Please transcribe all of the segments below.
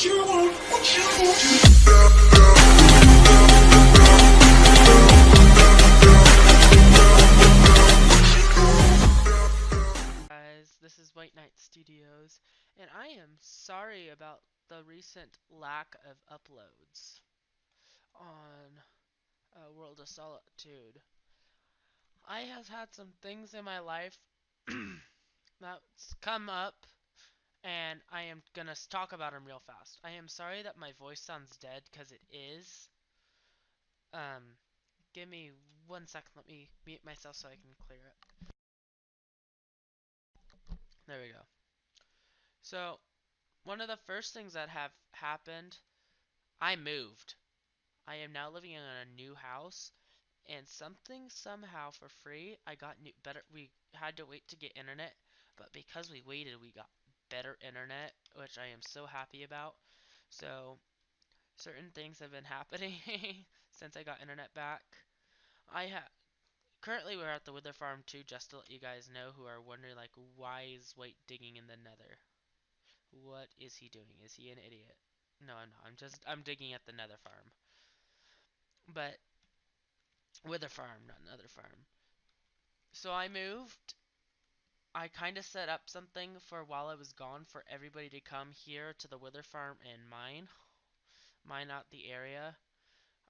Guys, this is White Knight Studios, and I am sorry about the recent lack of uploads on World of Solitude. I have had some things in my life that's come up, and I am gonna talk about them real fast. I am sorry that my voice sounds dead, because it is. Um, Give me 1 second, let me mute myself so I can clear it. There we go. So, one of the first things that have happened, I moved. I am now living in a new house, and something somehow for free, I got better. We had to wait to get internet, but because we waited, we got better internet, which I am so happy about. So certain things have been happening since I got internet back. I have Currently we're at the Wither Farm too, just to let you guys know who are wondering, like, why is White digging in the Nether? What is he doing? Is he an idiot? No, I'm not. I'm digging at the Nether farm. But Wither Farm, not Nether farm. So I moved. I kind of set up something for while I was gone for everybody to come here to the Wither Farm and mine out the area.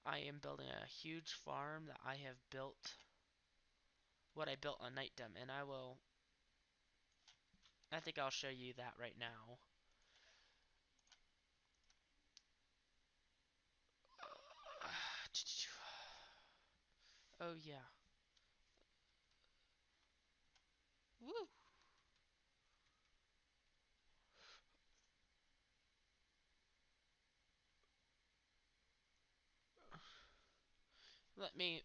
I am building a huge farm that I have built, what I built on Nightdom, and I think I'll show you that right now. Oh yeah. Woo! Let me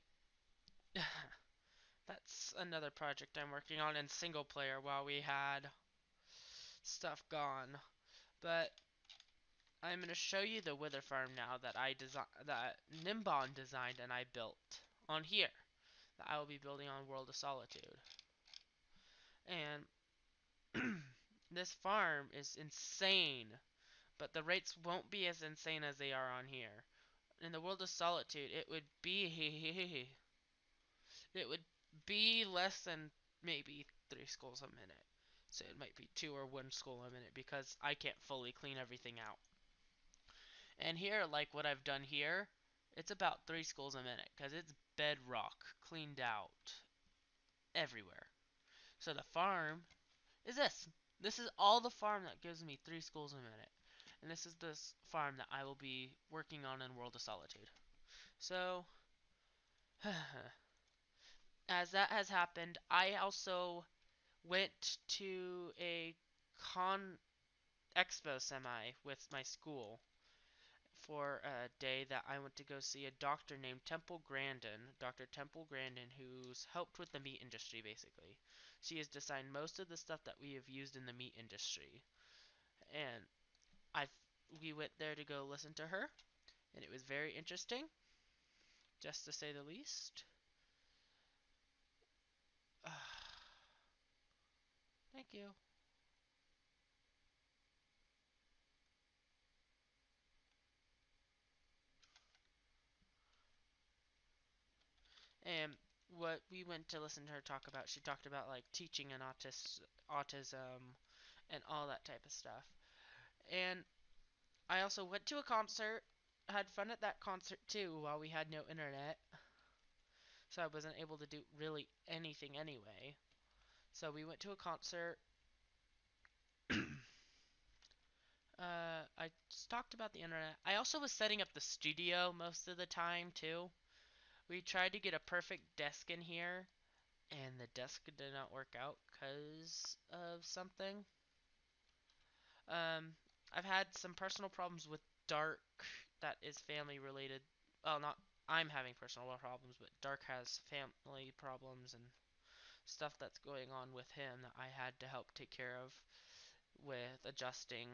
That's another project I'm working on in single player while we had stuff gone. But I'm going to show you the Wither Farm now that Nimbon designed and I built on here, that I will be building on World of Solitude. And this farm is insane, but the rates won't be as insane as they are on here. In the World of Solitude, it would be less than maybe 3 skulls a minute. So it might be 2 or 1 skull a minute because I can't fully clean everything out. And here, like what I've done here, it's about 3 skulls a minute because it's bedrock cleaned out everywhere. So the farm is this. This is all the farm that gives me 3 skulls a minute. And this is this farm that I will be working on in World of Solitude. So, as that has happened, I also went to a con expo semi with my school for a day that I went to go see a doctor named Dr. Temple Grandin, who's helped with the meat industry basically. She has designed most of the stuff that we have used in the meat industry. And I we went there to go listen to her, and it was very interesting, just to say the least. Thank you. And what we went to listen to her talk about, she talked about like teaching an autism and all that type of stuff. And I also went to a concert, had fun at that concert too while we had no internet. So I wasn't able to do really anything anyway. So we went to a concert. I just talked about the internet. I also was setting up the studio most of the time too. We tried to get a perfect desk in here, and the desk did not work out because of something. Um, I've had some personal problems with Dark that is family related. Well, not I'm having personal problems, but Dark has family problems and stuff that's going on with him that I had to help take care of with adjusting.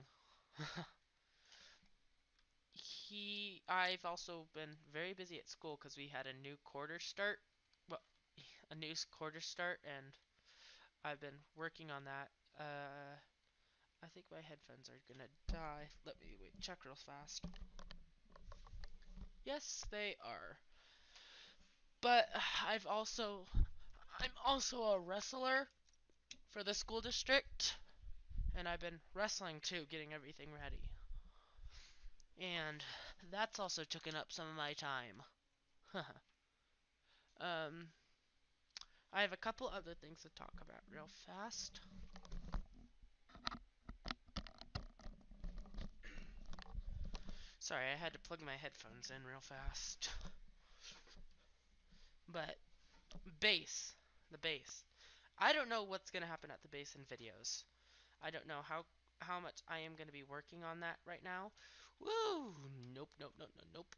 I've also been very busy at school because we had a new quarter start. Well, a new quarter start, and I've been working on that. I think my headphones are gonna die. Let me check real fast. Yes, they are. But I'm also a wrestler for the school district, and I've been wrestling too, getting everything ready. And that's also taken up some of my time. um, I have a couple other things to talk about real fast. Sorry, I had to plug my headphones in real fast. But base, the base. I don't know what's gonna happen at the base in videos. I don't know how much I am gonna be working on that right now. Woo! Nope, nope, nope, nope, nope.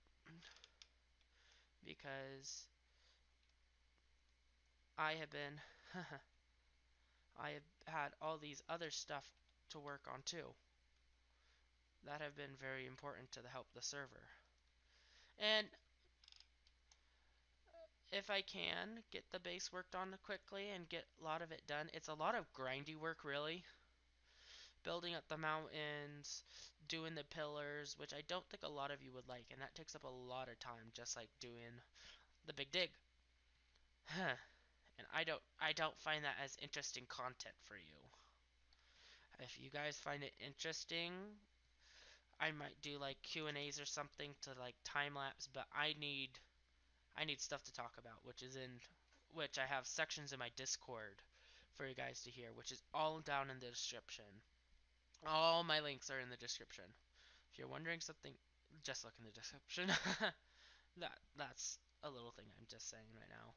Because I have been, I have had all these other stuff to work on too. That have been very important to help the server. And if I can get the base worked on quickly and get a lot of it done, it's a lot of grindy work really. Building up the mountains, doing the pillars, which I don't think a lot of you would like, and that takes up a lot of time, just like doing the big dig. And I don't find that as interesting content for you. If you guys find it interesting, I might do like Q&As or something to like time lapse, but I need stuff to talk about, which I have sections in my Discord for you guys to hear, which is all down in the description. All my links are in the description. If you're wondering something, just look in the description. That's a little thing I'm just saying right now.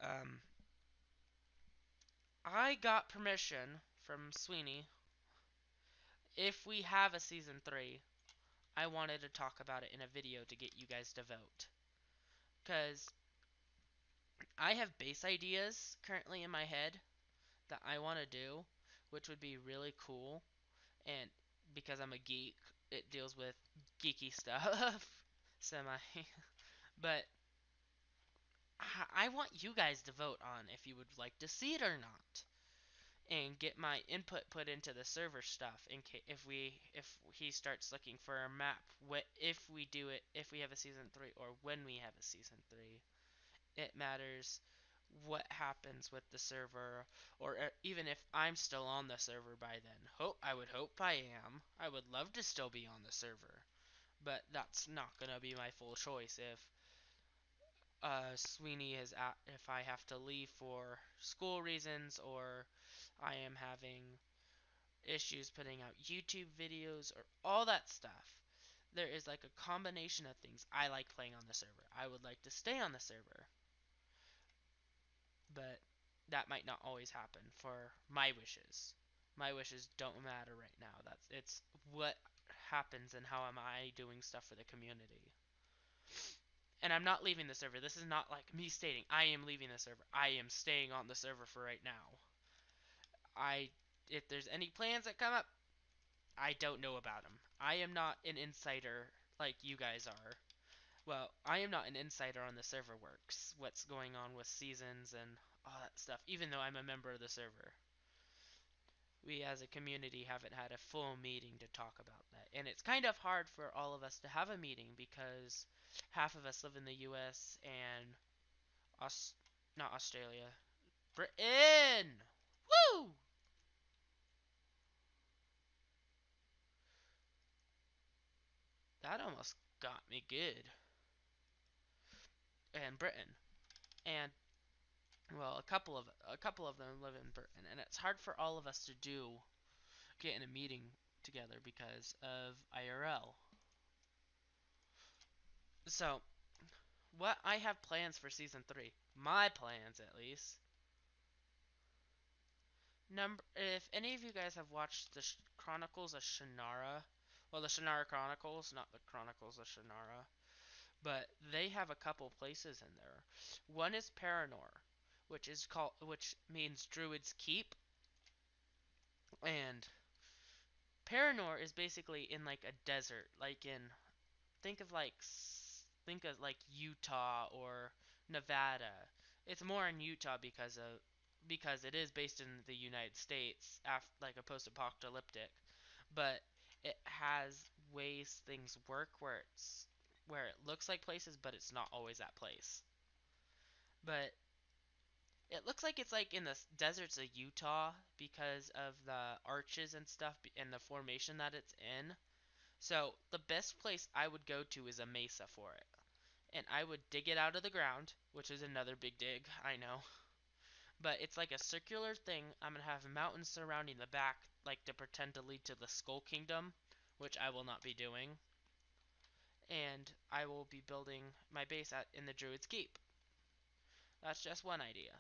Um, I got permission from Sweeney. If we have a season 3, I wanted to talk about it in a video to get you guys to vote. Because I have base ideas currently in my head that I want to do, which would be really cool. And because I'm a geek, it deals with geeky stuff. Semi. But I want you guys to vote on if you would like to see it or not, and get my input put into the server stuff in case if he starts looking for a map. If we do it, if we have a season 3 or when we have a season 3, it matters what happens with the server, or even if I'm still on the server by then. I would hope I am. I would love to still be on the server, but that's not gonna be my full choice Sweeney if I have to leave for school reasons, or I am having issues putting out YouTube videos, or all that stuff. There is like a combination of things. I like playing on the server. I would like to stay on the server, but that might not always happen for my wishes. My wishes don't matter right now. It's what happens and how am I doing stuff for the community. And I'm not leaving the server. This is not like me stating I am leaving the server. I am staying on the server for right now. I If there's any plans that come up, I don't know about them. I am not an insider like you guys are. Well, I am not an insider on the server works, what's going on with seasons and all that stuff, even though I'm a member of the server. We as a community haven't had a full meeting to talk about that. And it's kind of hard for all of us to have a meeting because half of us live in the US and not Australia, Britain. Woo! That almost got me good. And Britain. And well, a couple of them live in Britain, and it's hard for all of us to get in a meeting together because of IRL. So, what I have plans for season 3, my plans at least. If any of you guys have watched the Chronicles of Shannara, well, the Shannara Chronicles, not the Chronicles of Shannara, but they have a couple places in there. One is Paranor, which means Druid's Keep, and Paranor is basically in like a desert, like in think of like Utah or Nevada. It's more in Utah because of because it is based in the United States, like a post-apocalyptic, but it has ways things work where it looks like places, but it's not always that place. But it looks like it's like in the deserts of Utah because of the arches and stuff and the formation that it's in. So the best place I would go to is a mesa for it. And I would dig it out of the ground, which is another big dig, I know. But it's like a circular thing. I'm gonna have mountains surrounding the back, like to pretend to lead to the Skull Kingdom, which I will not be doing. And I will be building my base in the Druid's Keep. That's just one idea.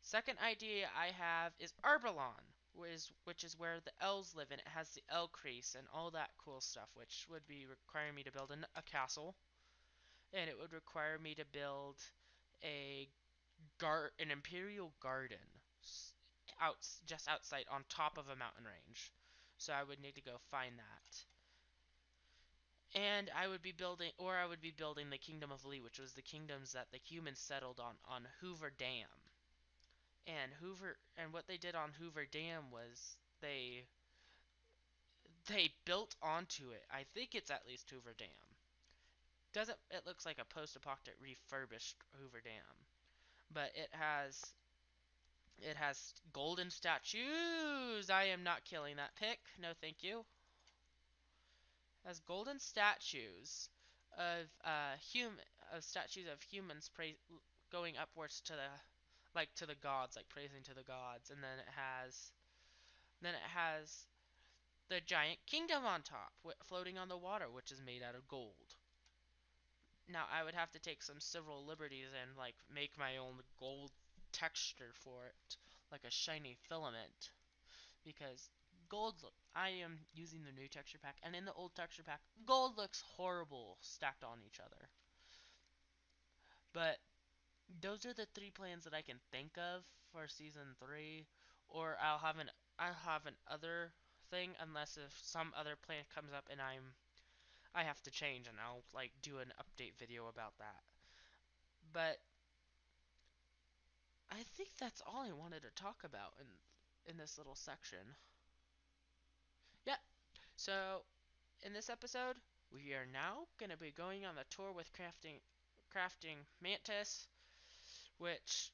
Second idea I have is Arbalon, which is where the elves live, and it has the Elcrease and all that cool stuff, which would be requiring me to build a castle, and it would require me to build a an imperial garden just outside on top of a mountain range. So I would need to go find that. And I would be building the Kingdom of Lee, which was the kingdoms that the humans settled on Hoover Dam. And what they did on Hoover Dam was they built onto it. I think it's at least Hoover Dam. Doesn't it looks like a post-apocalyptic refurbished Hoover Dam, but it has golden statues. I am not killing that pick. No, thank you. It has golden statues of statues of humans going upwards to the gods, like praising to the gods, and then it has the giant kingdom on top, floating on the water, which is made out of gold. Now I would have to take some civil liberties and like make my own gold texture for it, like a shiny filament, because I am using the new texture pack, and in the old texture pack, gold looks horrible stacked on each other. But those are the three plans that I can think of for season 3, or I'll have an other thing unless if some other plan comes up and I have to change, and I'll like do an update video about that. But I think that's all I wanted to talk about in this little section. Yep. So in this episode, we are now going to be going on the tour with crafting Mantis, which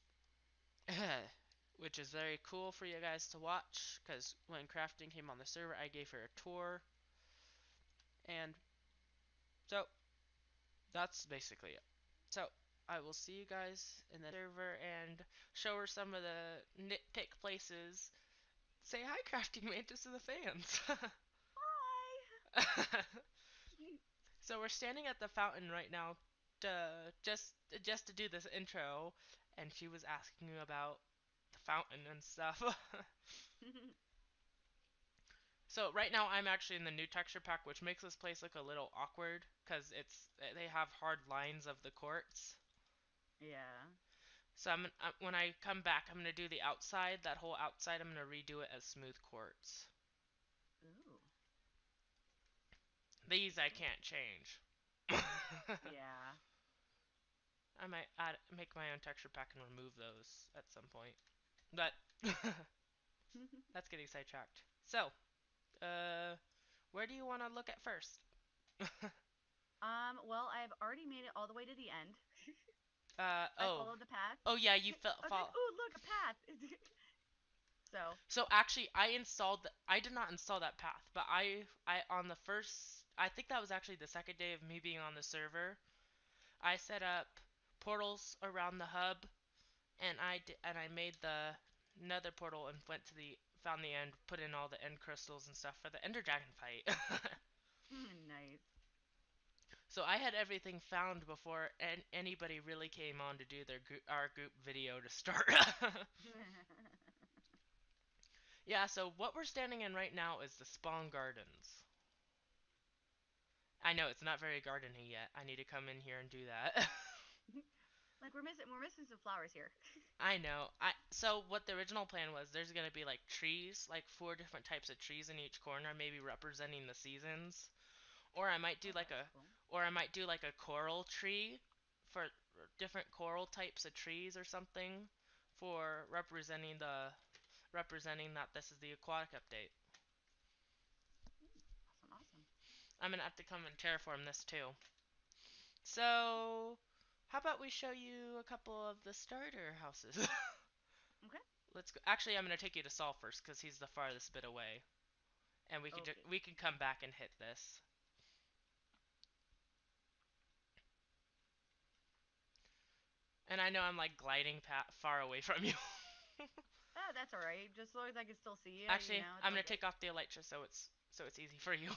which is very cool for you guys to watch, because when crafting came on the server, I gave her a tour, and so that's basically it. So I will see you guys in the server and show her some of the nitpick places. Say hi, Crafting Mantis, to the fans. Hi. So we're standing at the fountain right now, just to do this intro, and she was asking about the fountain and stuff. So right now I'm actually in the new texture pack, which makes this place look a little awkward because they have hard lines of the quartz. Yeah. So when I come back, I'm gonna do the outside. That whole outside, I'm gonna redo it as smooth quartz. Ooh. These I Cool. can't change. I Yeah. might make my own texture pack and remove those at some point. But that's getting sidetracked. So, uh, where do you want to look at first? Well, I've already made it all the way to the end. I Oh, followed the path. oh yeah, you I was like, fall. "Ooh, look, a path." So, So actually, I did not install that path, but I on the first, I think that was actually the second day of me being on the server. I set up portals around the hub, and I made the nether portal and went to the found the end, put in all the end crystals and stuff for the Ender Dragon fight. nice. So I had everything found before anybody really came on to do our group video to start. Yeah, so what we're standing in right now is the Spawn Gardens. I know it's not very gardeny yet. I need to come in here and do that. Like we're missing some flowers here. I know. So what the original plan was, there's gonna be like trees, like 4 different types of trees in each corner, maybe representing the seasons. Or I might do Oh, like that's a, cool. or I might do like a coral tree for different coral types of trees or something for representing that this is the aquatic update. Awesome, awesome. I'm gonna have to come and terraform this too. So, how about we show you a couple of the starter houses? Okay. Let's go. Actually, I'm gonna take you to Saul first because he's the farthest bit away, and Okay. we can come back and hit this. And I know I'm like gliding far away from you. That's all right. Just as long as I can still see you, Actually, it's I'm all gonna good. take off the elytra so it's easy for you.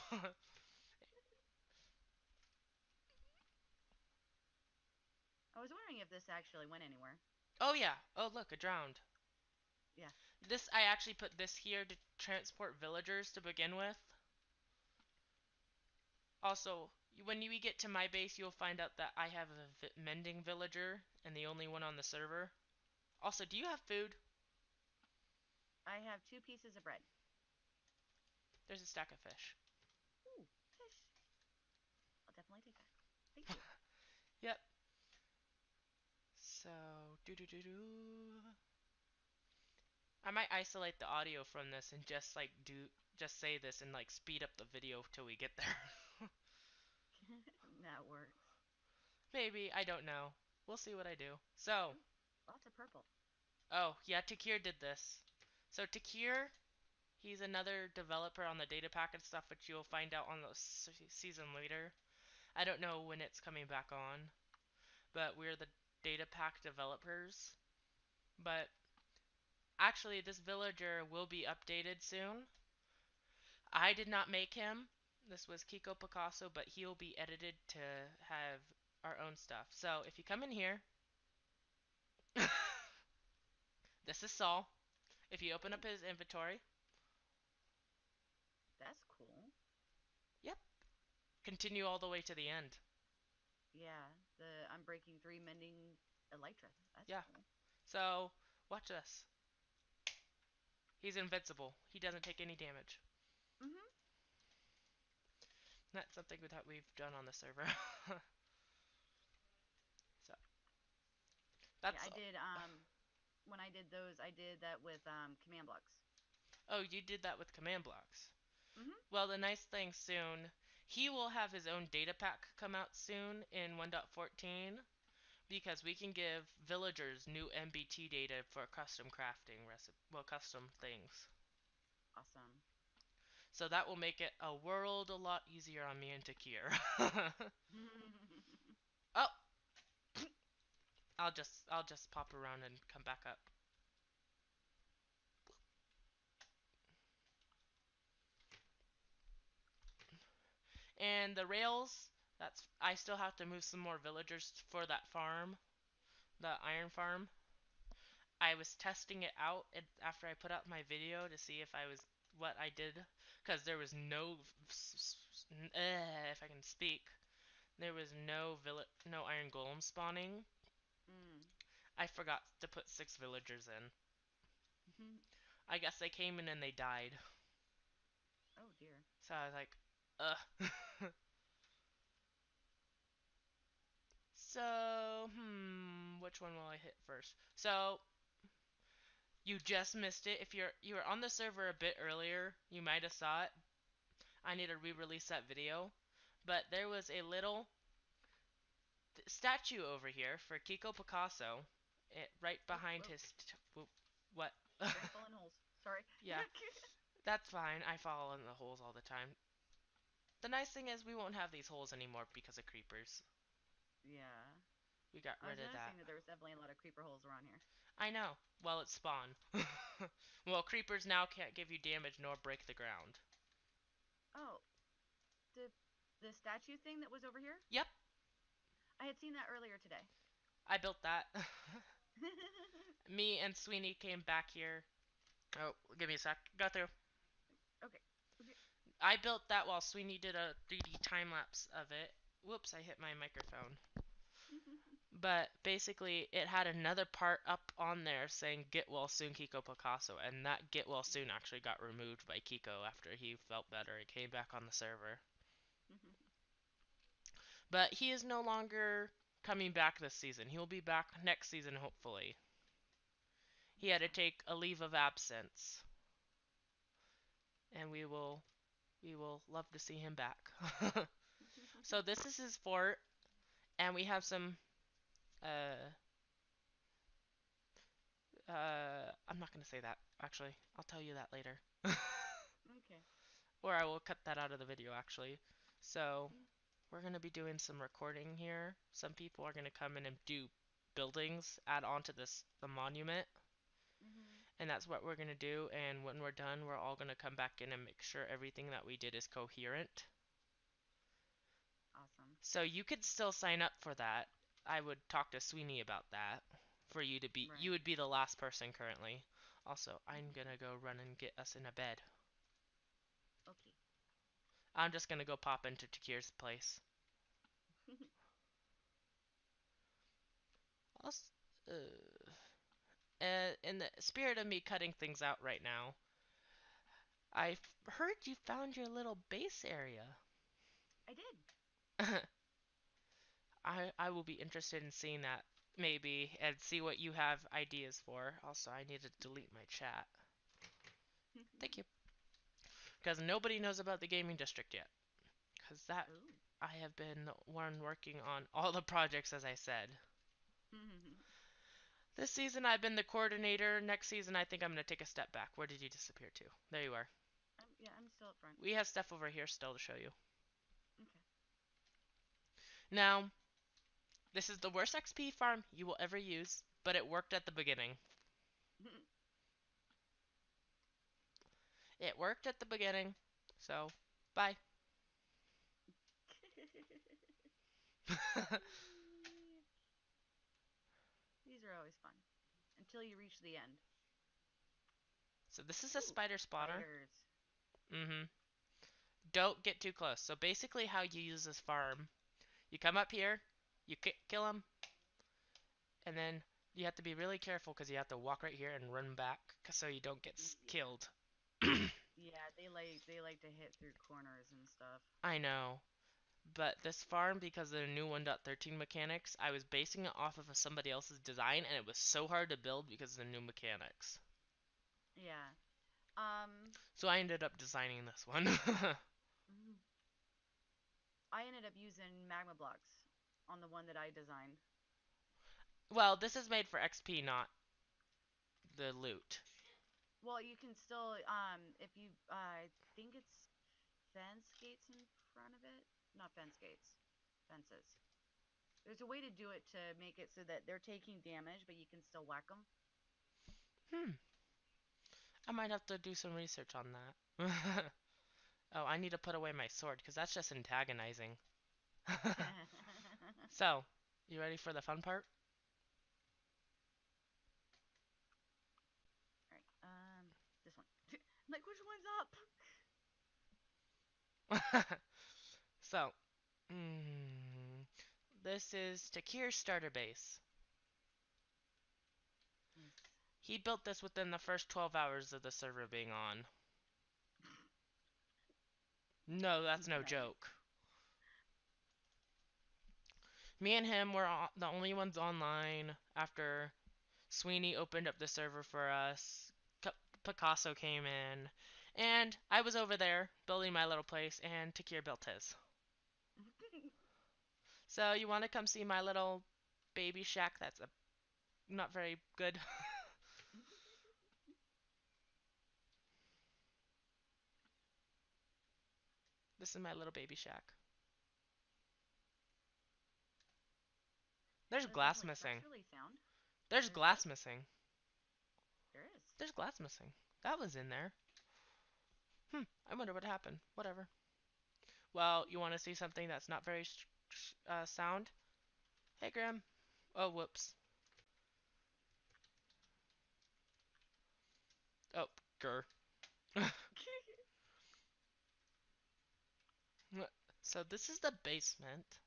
I was wondering if this actually went anywhere. Oh yeah. Oh look, a drowned. Yeah. This I actually put this here to transport villagers to begin with. Also, when you get to my base, you'll find out that I have a mending villager and the only one on the server. Also, do you have food? I have 2 pieces of bread. There's a stack of fish. Ooh, fish. I'll definitely take that. Thank you. Yep. So, do do do do. I might isolate the audio from this and just say this and like speed up the video till we get there. That works. Maybe, I don't know. We'll see what I do. So, Ooh, lots of purple. oh, yeah, Takir did this. So Takir, he's another developer on the data pack and stuff, which you'll find out on the season later. I don't know when it's coming back on, but we're the data pack developers. But actually, this villager will be updated soon. I did not make him. This was Kiko Picasso, but he'll be edited to have our own stuff. So if you come in here, this is Saul. If you open up Ooh, his inventory, that's cool. yep, continue all the way to the end. Yeah, the I'm breaking 3 mending elytra. That's Yeah. cool. So watch this. He's invincible. He doesn't take any damage. Mhm. That's something that we've done on the server. So Yeah, that's I did when I did those, I did that with command blocks. oh, you did that with command blocks. Mhm. Well, the nice thing soon, he will have his own data pack come out soon in 1.14 because we can give villagers new MBT data for custom crafting custom things. Awesome. So that will make it a world a lot easier on me and Takir. Oh, I'll just pop around and come back up. And the rails, that's I still have to move some more villagers for that farm, the iron farm. I was testing it out after I put out my video to see if I was what I did because there was no if I can speak, there was no iron golem spawning. Mm. I forgot to put 6 villagers in. I guess they came in and they died. Oh dear. So I was like, ugh. So, which one will I hit first? So, you just missed it. If you were on the server a bit earlier, you might have saw it. I need to re-release that video. But there was a little statue over here for Kiko Picasso, right Oh, behind whoa. his. What? Trying to fall in holes. Sorry. Yeah, that's fine. I fall in the holes all the time. The nice thing is we won't have these holes anymore because of creepers. Yeah. We got I was rid of noticing that. that there was definitely a lot of creeper holes around here. I know. Well, it's spawn. Well, creepers now can't give you damage nor break the ground. Oh, the statue thing that was over here? Yep, I had seen that earlier today. I built that. Me and Sweeney came back here. Oh, give me a sec. Go through. Okay. Okay. I built that while Sweeney did a 3D time lapse of it. Whoops, I hit my microphone. But basically, it had another part up on there saying "Get well soon, Kiko Picasso," and that "Get well soon" actually got removed by Kiko after he felt better and came back on the server. But he is no longer coming back this season. He'll be back next season, hopefully. He had to take a leave of absence, and we will love to see him back. So this is his fort, and we have some uh I'm not gonna say that actually. I'll tell you that later. Okay. Or I will cut that out of the video actually. So Mm. we're gonna be doing some recording here. Some people are gonna come in and do buildings, add on to this the monument, Mhm. and that's what we're gonna do. And when we're done, we're all gonna come back in and make sure everything that we did is coherent. Awesome. So you could still sign up for that. I would talk to Sweeney about that. For you to be, you Right. would be the last person currently. Also, I'm gonna go run and get us in a bed. Okay. I'm just gonna go pop into Takir's place. Also, in the spirit of me cutting things out right now, I've heard you found your little base area. I did. I will be interested in seeing that maybe and see what you have ideas for. Also, I need to delete my chat. Thank you. Because nobody knows about the gaming district yet. Because that Ooh. I have been one working on all the projects as I said. This season I've been the coordinator. Next season I think I'm going to take a step back. Where did you disappear to? There you are. Yeah, I'm still up front. We have stuff over here still to show you. Okay. Now, this is the worst XP farm you will ever use, but it worked at the beginning. It worked at the beginning. So, bye. These are always fun until you reach the end. So this is a Ooh, spider spawner. spiders. Mm-hmm. Don't get too close. So basically how you use this farm, you come up here, you kill them, and then you have to be really careful because you have to walk right here and run back so you don't get Yeah. killed. Yeah, they like to hit through corners and stuff. I know. But this farm, because of the new 1.13 mechanics, I was basing it off of somebody else's design, and it was so hard to build because of the new mechanics. Yeah. Um, So I ended up designing this one. mm, I ended up using magma blocks on the one that I designed. Well, this is made for XP, not the loot. Well, you can still if you I think it's fence gates in front of it. Not fence gates. Fences. There's a way to do it to make it so that they're taking damage, but you can still whack them. Hmm. I might have to do some research on that. Oh, I need to put away my sword, because that's just antagonizing. All So, you ready for the fun part? right. This one. Like, which one's up? So, mm, this is Takir's starter base. Nice. He built this within the first 12 hours of the server being on. No, that's no Nice. joke. Me and him were the only ones online after Sweeney opened up the server for us. Picasso came in, and I was over there building my little place, and Takir built his. So you want to come see my little baby shack? That's not very good. This is my little baby shack. There's That is glass definitely missing. structurally sound. There's There's what? glass missing. There is. There's glass missing. That was in there. I wonder what happened. Whatever. Well, you want to see something that's not very sound? Hey, Graham. Oh, whoops. Oh, grr. So this is the basement.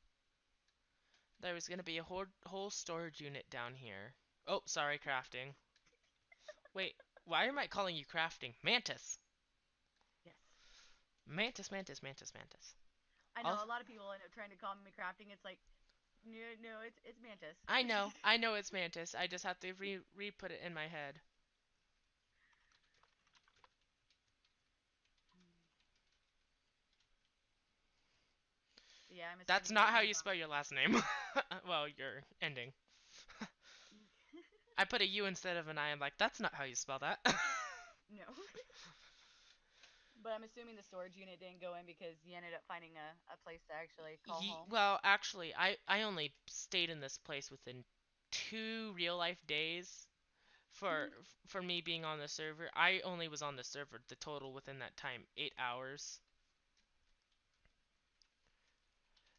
There was going to be a whole storage unit down here. Oh, sorry, crafting. Wait, why am I calling you crafting? Mantis! Yes. Mantis, mantis, mantis, mantis. I I'll, know a lot of people end up trying to call me crafting. It's like, no, no, it's Mantis. I know it's mantis. I just have to re-put it in my head. Yeah, I'm That's assuming not that how you you spell found your last name. Well, your ending. it. I put a U instead of an I. I'm like, that's not how you spell that. No. But I'm assuming the storage unit didn't go in because you ended up finding a place to actually call home. Well, actually, I only stayed in this place within 2 real life days for Mhm. for me being on the server. I only was on the server the total within that time 8 hours,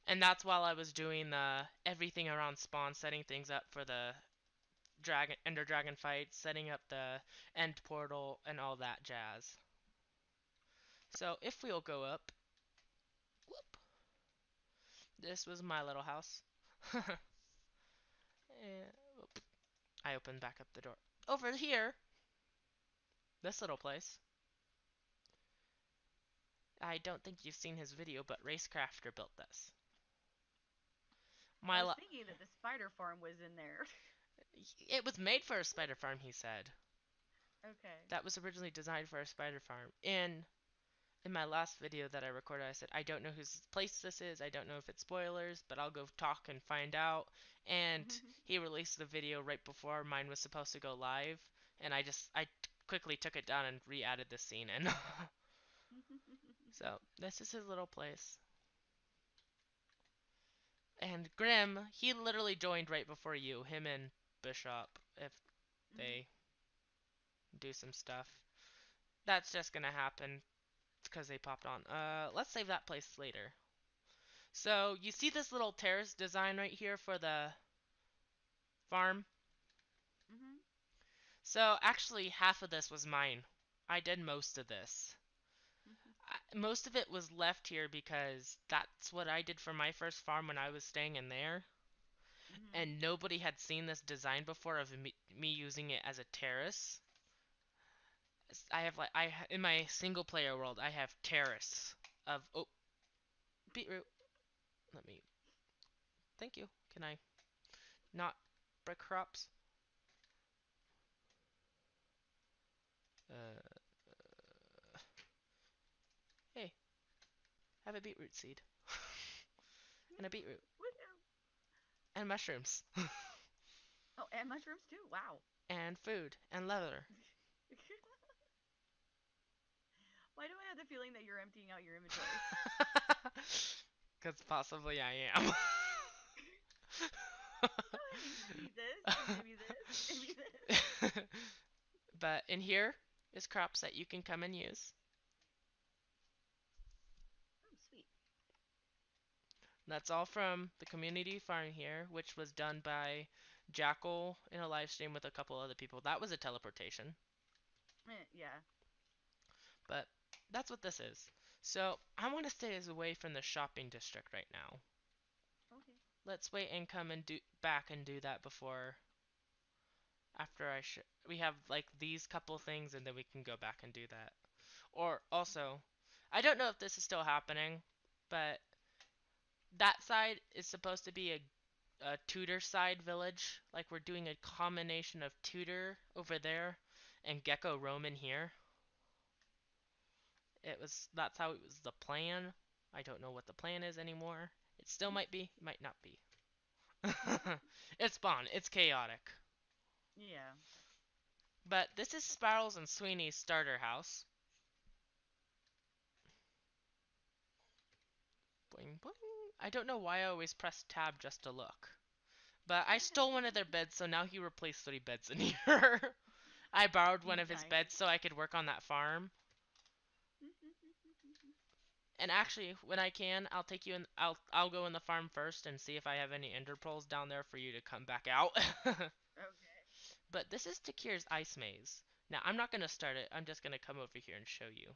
and that's while I was doing everything around spawn, setting things up for the Ender Dragon fight, setting up the end portal, and all that jazz. So if we'll go up, whoop, this was my little house. And, whoop, I opened back up the door. Over here, this little place. I don't think you've seen his video, but Racecrafter built this. I My was thinking that the spider farm was in there. It was made for a spider farm, he said. Okay. That was originally designed for a spider farm. In my last video that I recorded, I said I don't know whose place this is. I don't know if it's spoilers, but I'll go talk and find out. And he released the video right before mine was supposed to go live, and I quickly took it down and re-added the scene in. So this is his little place. And Grim, he literally joined right before you. Him and Bishop, if they do some stuff. That's just gonna happen because they popped on. Let's save that place later. So you see this little terrace design right here for the farm? Mhm. So actually half of this was mine. I did most of this. Mhm. Most of it was left here because that's what I did for my first farm when I was staying in there. Mhm. And nobody had seen this design before of me using it as a terrace. I have like in my single player world I have terrace of beetroot. Let me. Thank you. Can I not break crops? Uh, hey, have a beetroot seed and a beetroot Woohoo. and mushrooms Oh, and mushrooms too. Wow. and food and leather. Why do I have the feeling that you're emptying out your inventory? Because possibly I am. Oh, hey, maybe this, and maybe this, and maybe this. But in here is crops that you can come and use. Oh, sweet. That's all from the community farm here, which was done by Jackal in a live stream with a couple other people. That was a teleportation. Yeah. But that's what this is. So I want to stay away from the shopping district right now. Okay. Let's wait and come and do back and do that before after we have like these couple things and then we can go back and do that. Or also, I don't know if this is still happening, but that side is supposed to be a Tudor side village. Like we're doing a combination of Tudor over there and Gecko Roman here. That's how it was the plan. I don't know what the plan is anymore. It still might be, it might not be. It's Spawn, it's chaotic. Yeah. But this is Sparrows and Sweeney's starter house. Boing boing. I don't know why I always press tab just to look. But I stole one of their beds, so now he replaced 3 beds in here. I borrowed one of his Nice. beds so I could work on that farm. And actually, when I can, I'll take you in. I'll go in the farm first and see if I have any ender pearls down there for you to come back out. Okay. But this is Takir's ice maze. Now I'm not gonna start it. I'm just gonna come over here and show you.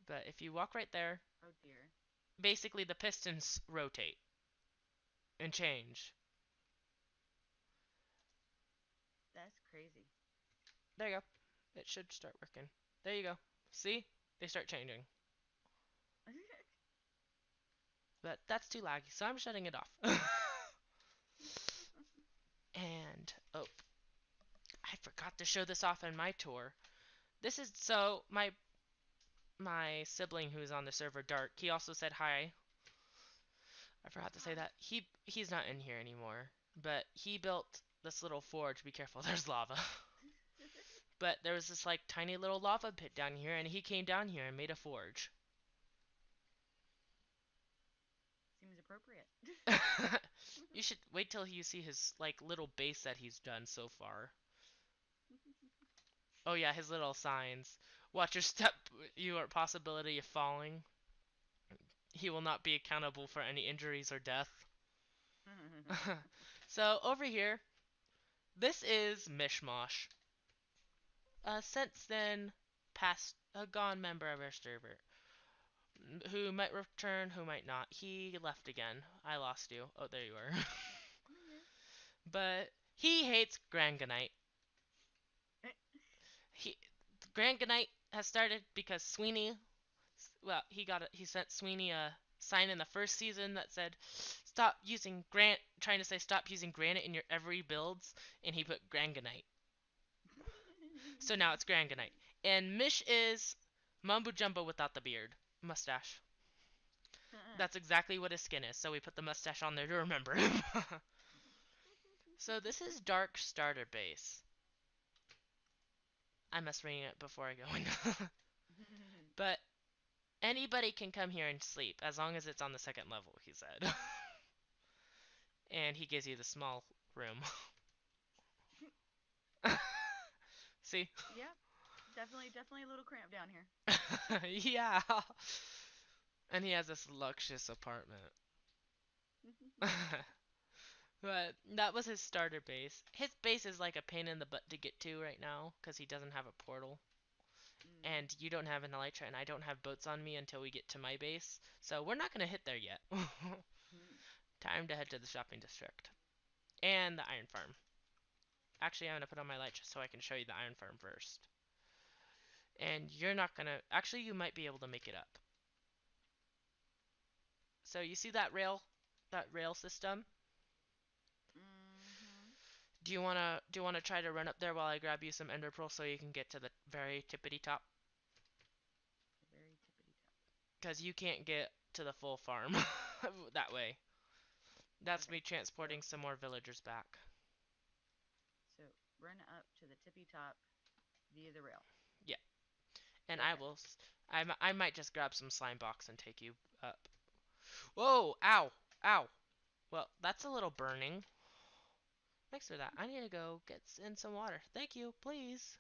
But if you walk right there, Oh dear. basically the pistons rotate and change. That's crazy. There you go. It should start working. There you go. See? They start changing. But that's too laggy, so I'm shutting it off. And oh, I forgot to show this off in my tour. This is so my sibling who's on the server, Dark. He also said hi. I forgot to say that. He's not in here anymore, but he built this little forge. Be careful, there's lava. But there was this like tiny little lava pit down here, and he came down here and made a forge. Seems appropriate. You should wait till you see his like little base that he's done so far. Oh yeah, his little signs. Watch your step. You are possibility of falling. He will not be accountable for any injuries or death. So over here, this is Mishmash. Since then, past a gone member of our server, who might return, who might not. He left again. I lost you. Oh, there you are. I'm right here. But he hates Granganite. He Granganite has started because Sweeney. Well, he sent Sweeney a sign in the first season that said, "Stop using trying to say stop using granite in your every builds," and he put Granganite. So now it's Granganite. And Mish is Mumbo Jumbo without the beard. Mustache. That's exactly what his skin is, so we put the mustache on there to remember him. So this is Dark Starter Base. I must ring it before I go in. But anybody can come here and sleep, as long as it's on the second level, he said. And he gives you the small room. See? Yeah, definitely a little cramp down here. Yeah. And he has this luxurious apartment. But that was his starter base. His base is like a pain in the butt to get to right now because he doesn't have a portal. Mm. And you don't have an elytra, and I don't have boats on me until we get to my base. So we're not going to hit there yet. Time to head to the shopping district. And the iron farm. Actually, I'm going to put on my elytra so I can show you the iron farm first. And you're not going to... Actually, you might be able to make it up. So you see that rail? That rail system? Mm-hmm. Do you wanna try to run up there while I grab you some ender pearls so you can get to the very tippity top? The very tippity top. Because you can't get to the full farm that way. That's Okay, me transporting so some more villagers back. so run up to the tippy top via the rail. Yeah, and I Okay. will. I might just grab some slime box and take you up. Whoa! Ow! Ow! Well, that's a little burning. Thanks for that. I need to go get in some water. Thank you, please.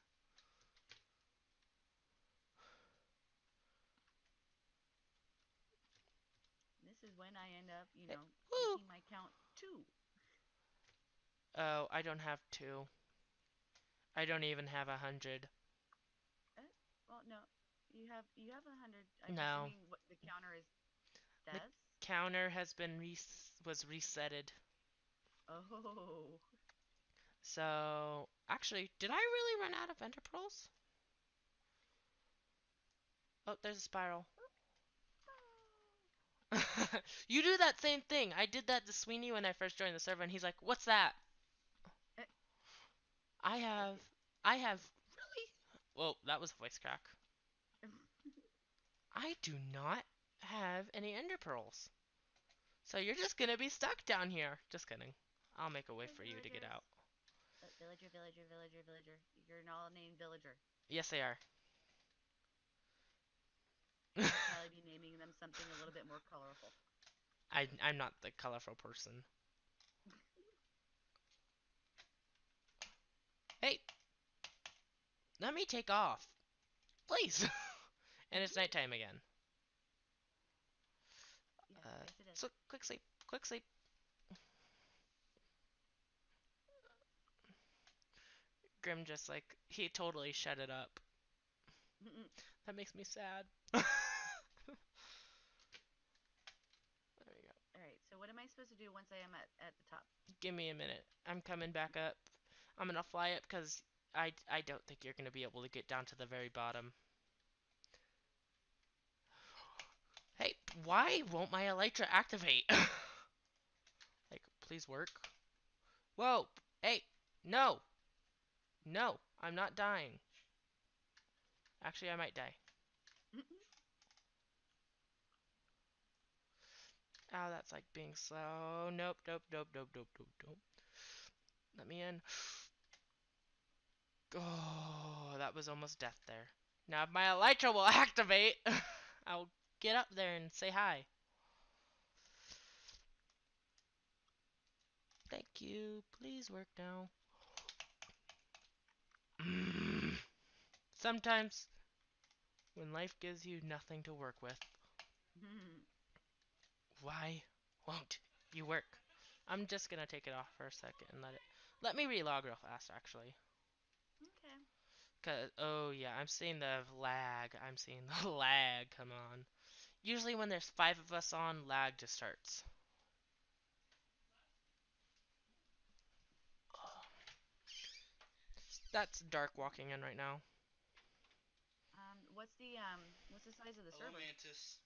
This is when I end up, Hey, woo! making my count 2. Oh, I don't have two. I don't even have 100. Uh, well, no, you have 100. I'm No, assuming what the counter is the deaths. counter has been was resetted. Oh. So, actually, did I really run out of ender pearls? Oh, there's a spiral. You do that same thing. I did that to Sweeney when I first joined the server, and he's like, "What's that?" Eh, I I did. have, I have really. Whoa, that was a voice crack. I do not have any ender pearls, so you're just gonna be stuck down here. Just kidding. I'll make a way Quick, for you to get villagers. out. Villager. You're an all named villager. Yes, they are. You should probably be naming them something a little bit more colorful. I'm not the colorful person. Hey, let me take off, please. And it's nighttime again. Yes, yes it is. So quick sleep, quick sleep. Grim just like he totally shut it up. That makes me sad. There you go. All right. So what am I supposed to do once I am at the top? Give me a minute. I'm coming back up. I'm gonna fly up because I don't think you're gonna be able to get down to the very bottom. Hey, why won't my elytra activate? Like, please work. Whoa! Hey, no, no, I'm not dying. Actually, I might die. Ow, that's like being slow. Nope, nope, nope, nope, nope, nope, nope. Let me in. Oh, that was almost death there. Now if my elytra will activate, I'll get up there and say hi. Thank you. Please work now. Sometimes when life gives you nothing to work with, why won't you work? I'm just gonna take it off for a second and let me relog real fast actually. Okay. Cause oh yeah, I'm seeing the lag. I'm seeing the lag. Come on. Usually when there's 5 of us on, lag just starts. That's dark walking in right now. What's the size of the Hello, server? Mantis.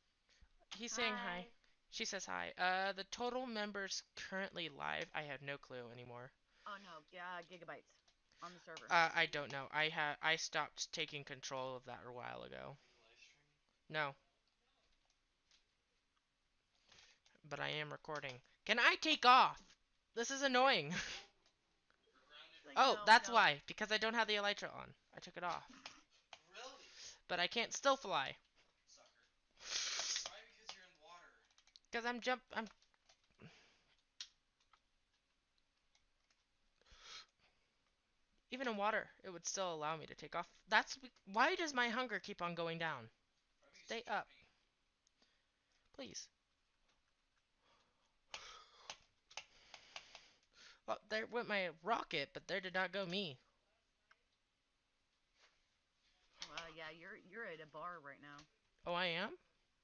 He's saying hi. Hi. She says hi. The total members currently live, I have no clue anymore. Oh no, yeah, gigabytes on the server. I don't know. I stopped taking control of that a while ago. Are you live streaming? No, but I am recording. Can I take off? This is annoying. You're grounded. It's like Oh, no, that's no. why. Because I don't have the elytra on. I took it off. Really? But I can't still fly. Sucker. Probably because you're in water. Because I'm even in water, it would still allow me to take off. Why does my hunger keep on going down? Probably because Stay it's up, pain. please. Well, there went my rocket, but there did not go me. Yeah, you're at a bar right now. Oh, I am?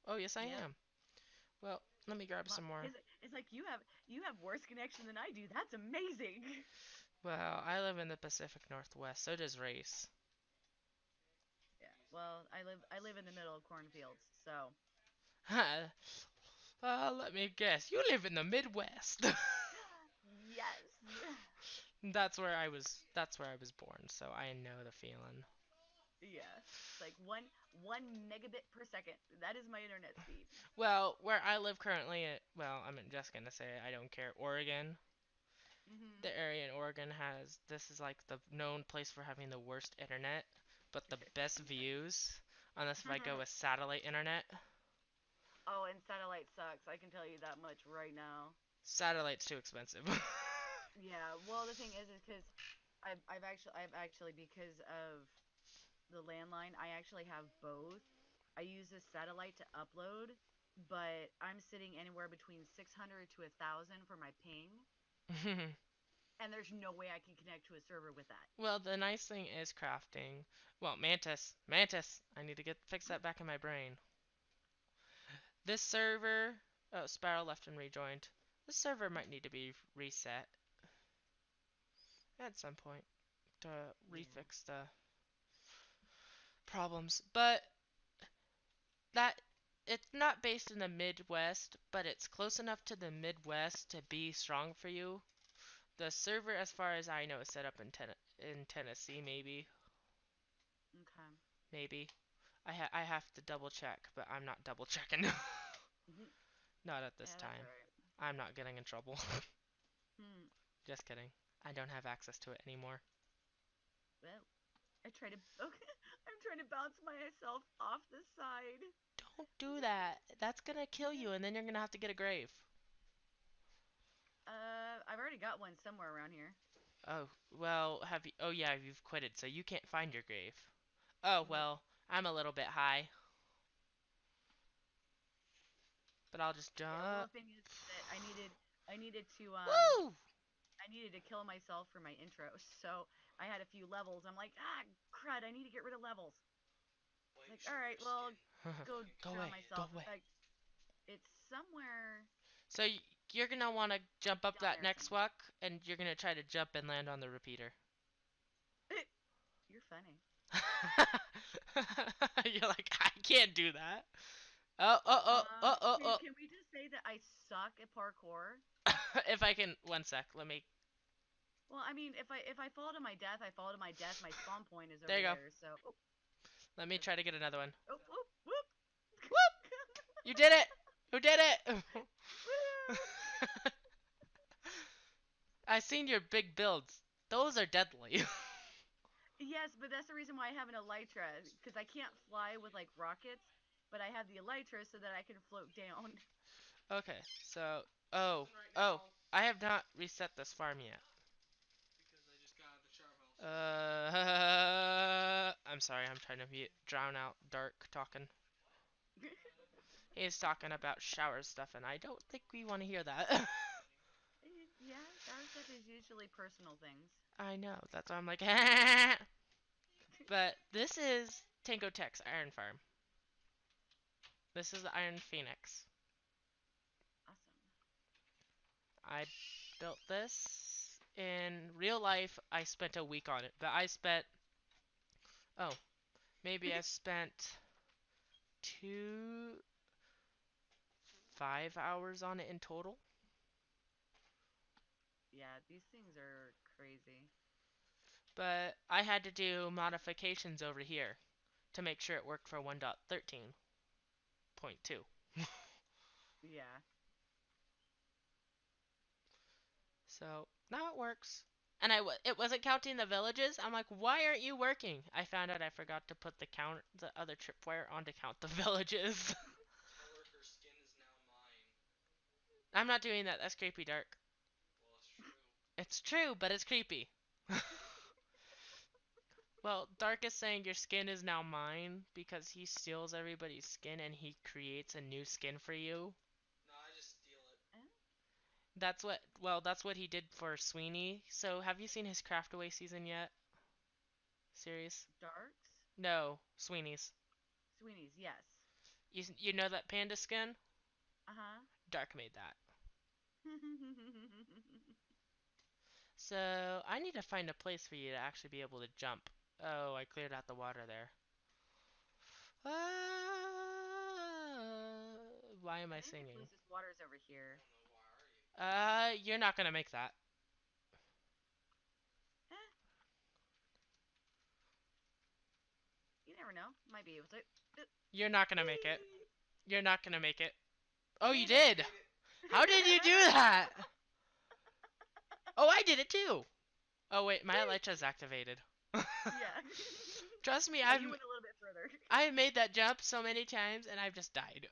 Oh, yes, I Yep. am. Well, let me grab Well, some more. it's like you have worse connection than I do. That's amazing. Well, I live in the Pacific Northwest, so does Race. Yeah. Well, I live in the middle of cornfields, so Let me guess. You live in the Midwest. yes. That's where I was born, so I know the feeling. Yeah. It's like one megabit per second. That is my internet speed. Well, where I live currently, well, I'm just gonna say I don't care. Oregon, Mhm. the area in Oregon has this is like the known place for having the worst internet, but the best Nice. views. Unless if I go with satellite internet, Oh, and satellite sucks. I can tell you that much right now. satellite's too expensive. Yeah. Well, the thing is because I've actually because of the landline, I actually have both. I use the satellite to upload, but I'm sitting anywhere between 600 to 1,000 for my ping, and there's no way I can connect to a server with that. Well, the nice thing is crafting. Well, Mantis. I need to get fix that back in my brain. This server, oh, Sparrow left and rejoined. This server might need to be reset at some point to Yeah. refix the problems. But that it's not based in the Midwest, but it's close enough to the Midwest to be strong for you. The server, as far as I know, is set up in Tennessee, maybe, Okay. maybe. I have to double check, but I'm not double checking. Mhm. Not at this Yeah, that's all time. right. I'm not getting in trouble. Hmm. Just kidding. I don't have access to it anymore. Well, I try to. Okay, I'm trying to bounce myself off the side. Don't do that. That's gonna kill you, and then you're gonna have to get a grave. I've already got one somewhere around here. Oh, well, have you? Oh, yeah, you've quitted, so you can't find your grave. Oh, Nope. well, I'm a little bit high, but I'll just Yeah. Well, jump. the thing is that I needed to Woo! I needed to kill myself for my intro, so I had a few levels. I'm like, crud, I need to get rid of levels. Blame Like, all right, sugar well, skin. go Go drown away, go myself. In away. fact, it's somewhere So you're gonna want to jump up down that there next somewhere. walk, and you're gonna try to jump and land on the repeater. You're funny. You're like, I can't do that. Oh, oh, oh, oh, oh, Can oh. can we just say that I suck at parkour? If I can, 1 sec. Let me. Well, I mean, if I fall to my death, I fall to my death. My spawn point is There over you go. there, so Let me okay. try to get another one. Oh, whoop, whoop. Whoop! You did it! You did it! I seen your big builds. Those are deadly. Yes, but that's the reason why I have an elytra, because I can't fly with like rockets, but I have the elytra so that I can float down. Okay, so oh, I have not reset this farm yet. I'm sorry, I'm trying to drown out Dark talking. He's talking about shower stuff, and I don't think we want to hear that. Yeah, shower stuff is usually personal things. I know, that's why I'm like, but this is Tango Tech's Iron Farm. This is the Iron Phoenix. Awesome. I built this in real life. I spent a week on it, but I spent, oh, maybe I spent 5 hours on it in total. Yeah, these things are crazy. But I had to do modifications over here to make sure it worked for 1.13.2. Yeah. So now it works. And it wasn't counting the villages. I'm like, why aren't you working? I found out I forgot to put the other tripwire on to count the villages. I'm not doing that. That's creepy, Dark. It's true, but it's creepy. Well, Dark is saying your skin is now mine because he steals everybody's skin and he creates a new skin for you. Eh? That's what he did for Sweeney. So, have you seen his Craftaway season yet? Series? Darks? No, Sweeney's. Sweeney's, yes. You know that panda skin? Uh-huh. Dark made that. So, I need to find a place for you to actually be able to jump. Oh, I cleared out the water there. Why am I I think the singing? closest water is over here. You're not gonna make that. Eh, you never know. Might be able to. You're not gonna make it. Whee! You're not gonna make it. Oh, you Made it! did! How did you do that? Oh, I did it too! Oh wait, my Whee! elytra's activated. Yeah. Trust me, Yeah, you went a little bit further. I've made that jump so many times and I've just died.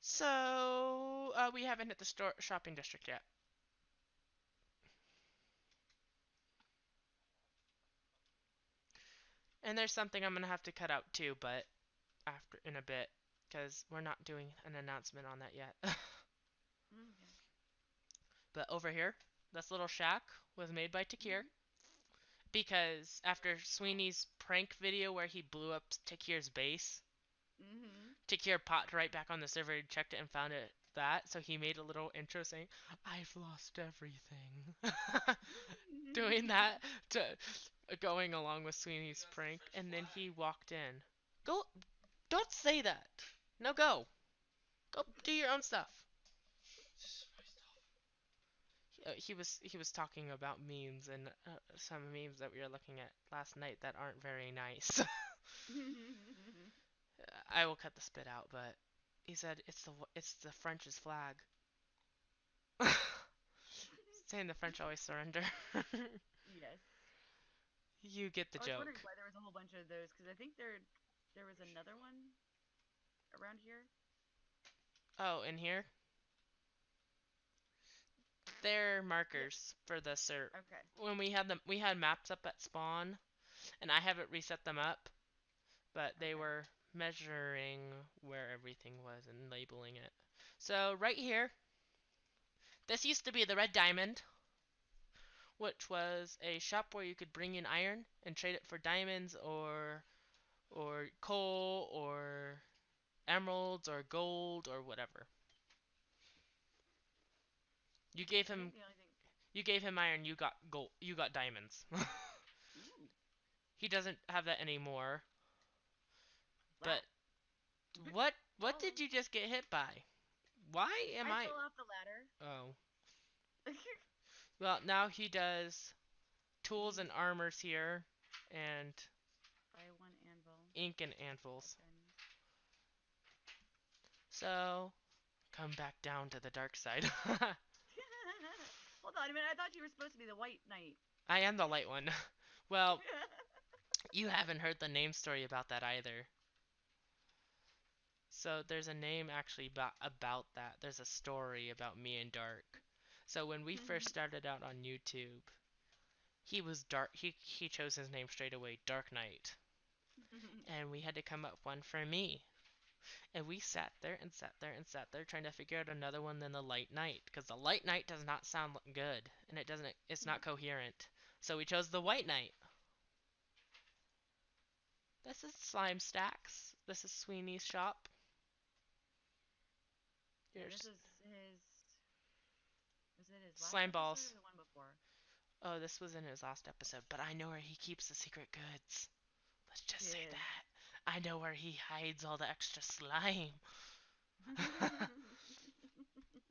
So, we haven't hit the shopping district yet. And there's something I'm gonna have to cut out too, but after in a bit, because we're not doing an announcement on that yet. Okay. But over here, this little shack was made by Takir. Mhm. Because after Sweeney's prank video where he blew up Takir's base, Mhm. Takir popped right back on the server, checked it, and found it that. So he made a little intro saying, "I've lost everything," doing that to going along with Sweeney's prank, and then he walked in. Go, don't say that. No, go do your own stuff. He was talking about memes and some memes that we were looking at last night that aren't very nice. I will cut the spit out, but he said it's the French's flag. Saying the French always surrender. Yes. You get the I was wondering joke. why there was a whole bunch of those because I think there was another one around here. Oh, in here, they're Yes. markers for the cert. Okay. When we had maps up at spawn, and I haven't reset them up, but they Okay. were measuring where everything was and labeling it. So right here, this used to be the Red Diamond, which was a shop where you could bring in iron and trade it for diamonds or coal or emeralds or gold or whatever. You gave I think him the only thing. you gave him iron, you got gold, you got diamonds. Ooh, He doesn't have that anymore. wow. But what Oh, did you just get hit by? Why am I I fell off the ladder. Oh. Well, now he does tools Ink and armors here and by one anvil. ink and 5 anvils. diamonds. So, come back down to the dark side. Hold on a minute. I thought you were supposed to be the white knight. I am the light one. Well, you haven't heard the name story about that either. So there's a name actually about that. There's a story about me and Dark. So when we first started out on YouTube, he was dark. He chose his name straight away, Dark Knight, and we had to come up with one for me. And we sat there and sat there and sat there trying to figure out another one than the Light Knight, because the Light Knight does not sound good, and it's not coherent. So we chose the White Knight. This is Slime Stacks. This is Sweeney's shop. And this Here's is his. Was it his last Slime episode Balls. or the one before? Oh, this was in his last episode, but I know where he keeps the secret goods. Let's just say His. that. I know where he hides all the extra slime.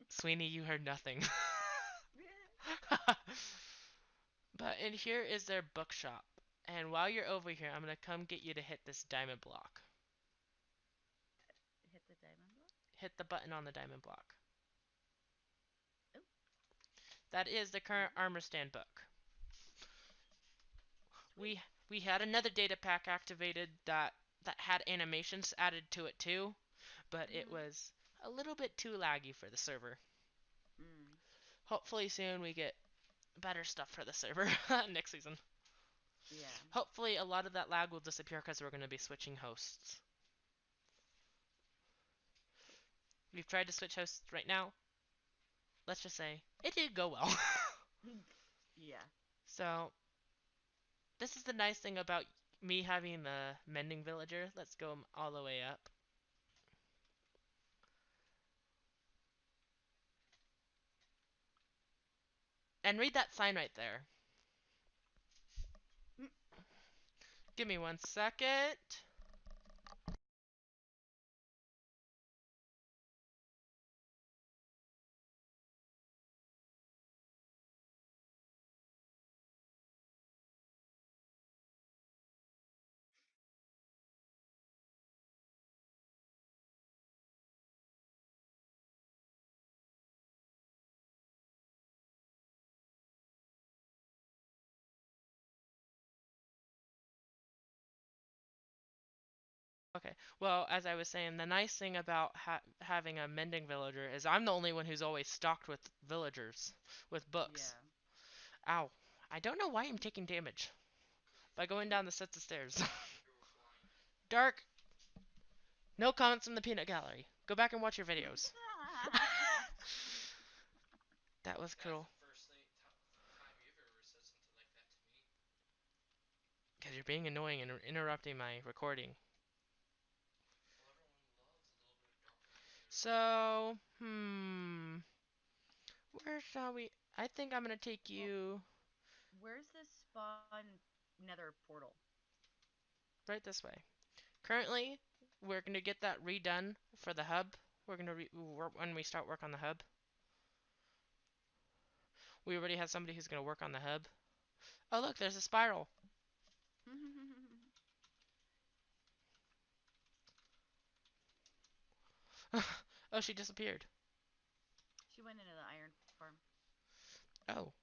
Sweeney, you heard nothing. But in here is their bookshop. And while you're over here, I'm gonna come get you to hit this diamond block. Hit the diamond block. Hit the button on the diamond block. Oh. That is the current Ooh. armor stand book. Sweet. We had another data pack activated that had animations added to it too, but it Mhm. was a little bit too laggy for the server. Mm. Hopefully soon we get better stuff for the server next season. Yeah. Hopefully a lot of that lag will disappear because we're going to be switching hosts. We've tried to switch hosts right now. Let's just say it did go well. Yeah. So this is the nice thing about me having the mending villager. Let's go all the way up. And read that sign right there. Mm. Give me 1 second. Okay. Well, as I was saying, the nice thing about having a mending villager is I'm the only one who's always stocked with villagers, with books. Yeah. Ow. I don't know why I'm taking damage by going down the sets of stairs. Dark. No comments from the peanut gallery. Go back and watch your videos. That was cruel. Because you're being annoying and interrupting my recording. So, where shall we? I think I'm gonna take Well, you where's this spawn nether portal? right this way. Currently, we're gonna get that redone for the hub. We're gonna when we start work on the hub. We already have somebody who's gonna work on the hub. Oh look, there's a spiral. Oh, she disappeared. She went into the iron farm. Oh,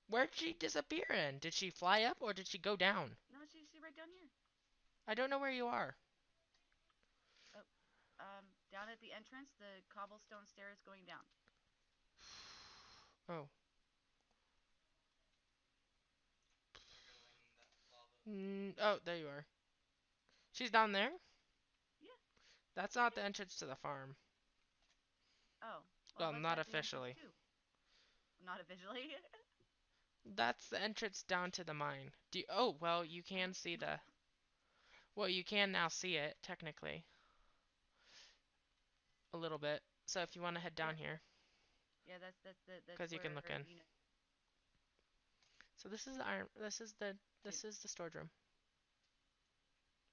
where'd she disappear in? Did she fly up or did she go down? No, she's right down here. I don't know where you are. Oh, down at the entrance, the cobblestone stairs going down. Oh. Oh, there you are. She's down there? Yeah, That's right not the here. entrance to the farm. Oh, well, Well, that's not at the entrance officially. too. Not officially. That's the entrance down to the mine. Oh, well, you can see the... Well, you can now see it, technically. A little bit. So if you want to head down Yep. here, Yeah, that's because you can where look in. you know. So this is the iron. It, This is the storage room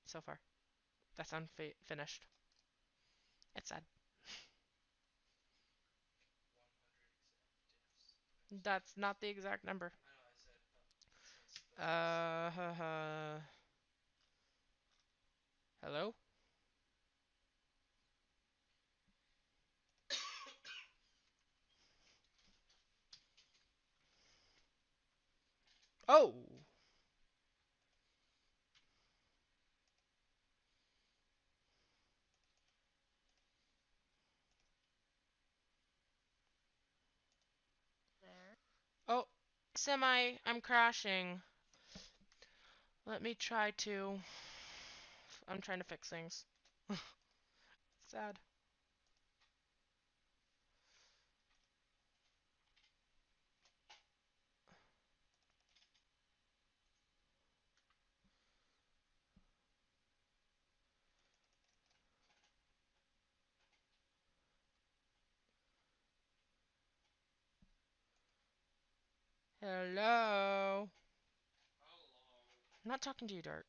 so far. That's unfinished. It's sad. That's not the exact number. Uh, hello? Oh! there. Oh, semi, I'm crashing. Let me try to. I'm trying to fix things. Sad. Hello? I'm not talking to you, Dark.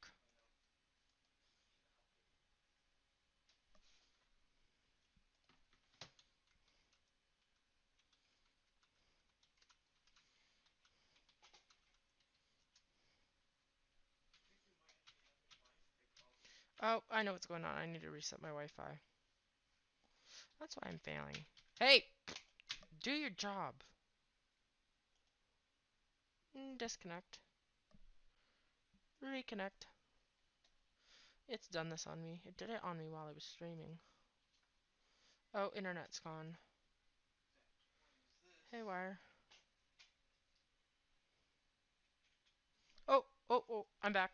Oh, I know what's going on. I need to reset my Wi-Fi. That's why I'm failing. Hey! Do your job. Disconnect. Reconnect. It's done this on me. It did it on me while I was streaming. Oh, internet's gone. Hey, wire. Oh, I'm back.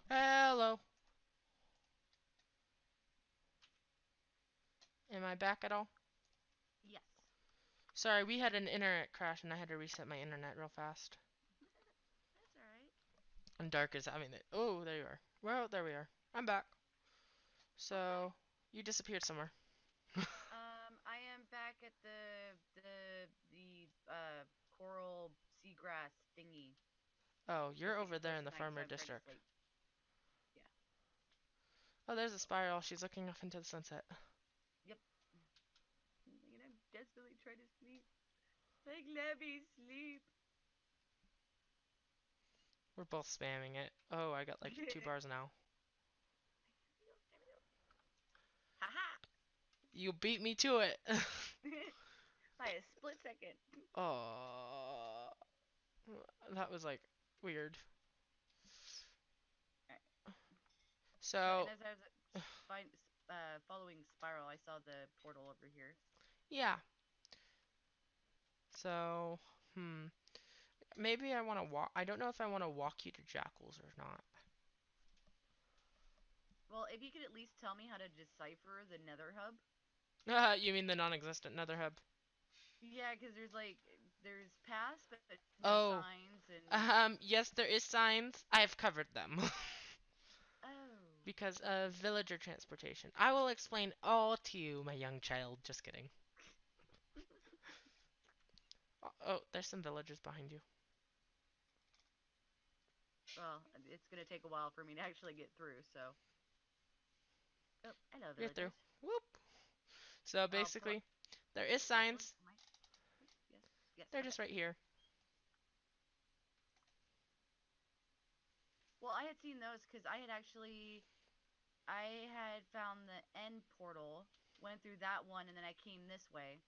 Hello. Am I back at all? Yes. Sorry, we had an internet crash and I had to reset my internet real fast. That's all right. And Dark is having it. Oh, there you are. Well, there we are. I'm back. Okay. So, you disappeared somewhere. I am back at the coral seagrass thingy. Oh, The you're thing over that there goes in at the night, so farmer I'm trying to district. sleep. Yeah. Oh, there's a spiral. She's looking off into the sunset. Yep. And I'm desperately trying to sleep. Like, let me sleep. We're both spamming it. Oh, I got like 2 bars now. Haha! You beat me to it. By a split second. Oh, that was like weird. Alright. So, and So, as I was find, following Spiral, I saw the portal over here. yeah. So, maybe I want to walk. I don't know if I want to walk you to Jackals or not. Well, if you could at least tell me how to decipher the Nether Hub. You mean the non-existent Nether Hub? Yeah, because there's paths, but no Oh, signs, and yes, there is signs. I've covered them. oh. Because of villager transportation. I will explain all to you, my young child. Just kidding. Oh, there's some villagers behind you. Well, it's gonna take a while for me to actually get through. So, oh, hello, You're through. villagers. Whoop. So Oh, basically, there is actually, signs. am I? Yes, yes. They're Okay. just right here. Well, I had seen those because I had found the end portal, went through that one, and then I came this way.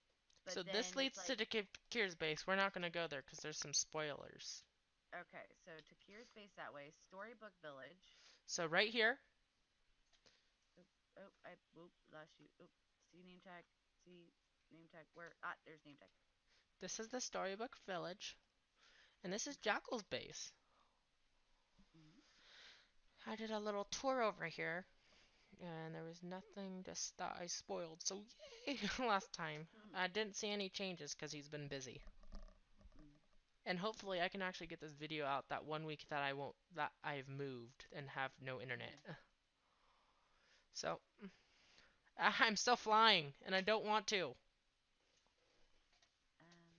So But this then it's leads to like, the Kier's base. We're not going to go there because there's some spoilers. okay, so Takir's base that way, Storybook Village. So right here, Oh, oh, I whoop, lost you. Oh, see name tag. See name tag. Where? Ah, there's name tag. this is the Storybook Village. And this is Okay. Jackal's base. Mm-hmm. I did a little tour over here. And there was nothing that I spoiled. So yay! Last time. I didn't see any changes because he's been busy. Mm-hmm. And hopefully I can actually get this video out that one week that I won't that I've moved and have no internet. So I'm still flying and I don't want to. Um,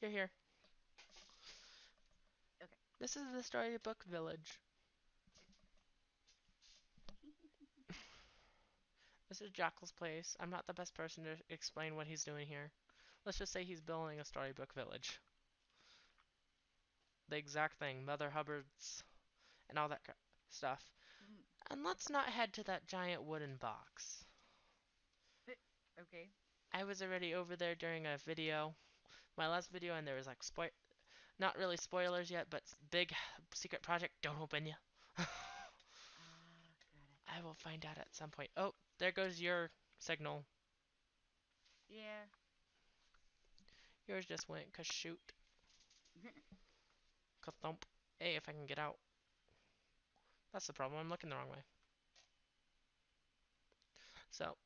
You're here. okay. This is the storybook village. This is Jackal's place. I'm not the best person to explain what he's doing here. Let's just say he's building a storybook village. The exact thing, Mother Hubbard's and all that stuff. And let's not head to that giant wooden box. Okay. I was already over there during a video, my last video, and there was like not really spoilers yet, but big secret project. Don't open you. Ah, got it. I will find out at some point. Oh, there goes your signal. Yeah. Yours just went ka-shoot, ka-thump. Hey, if I can get out. That's the problem. I'm looking the wrong way. So,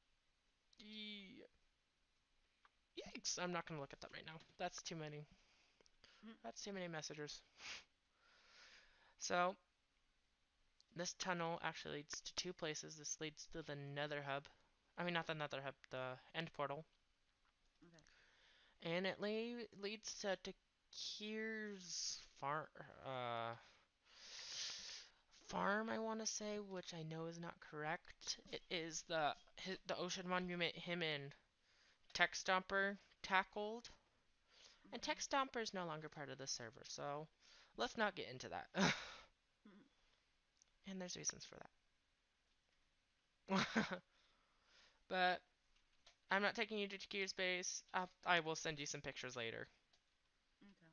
yikes! I'm not gonna look at that right now. That's too many. That's too many messages. So, this tunnel actually leads to two places. This leads to the Nether Hub. I mean, not the Nether Hub, the end portal. Okay. And it leads to Takir's farm, I want to say, which I know is not correct. It is the ocean monument him and Tech Stomper tackled. And Okay. Tech Stomper is no longer part of the server, so let's not get into that. And there's reasons for that. But I'm not taking you to Takir's base. I will send you some pictures later Okay.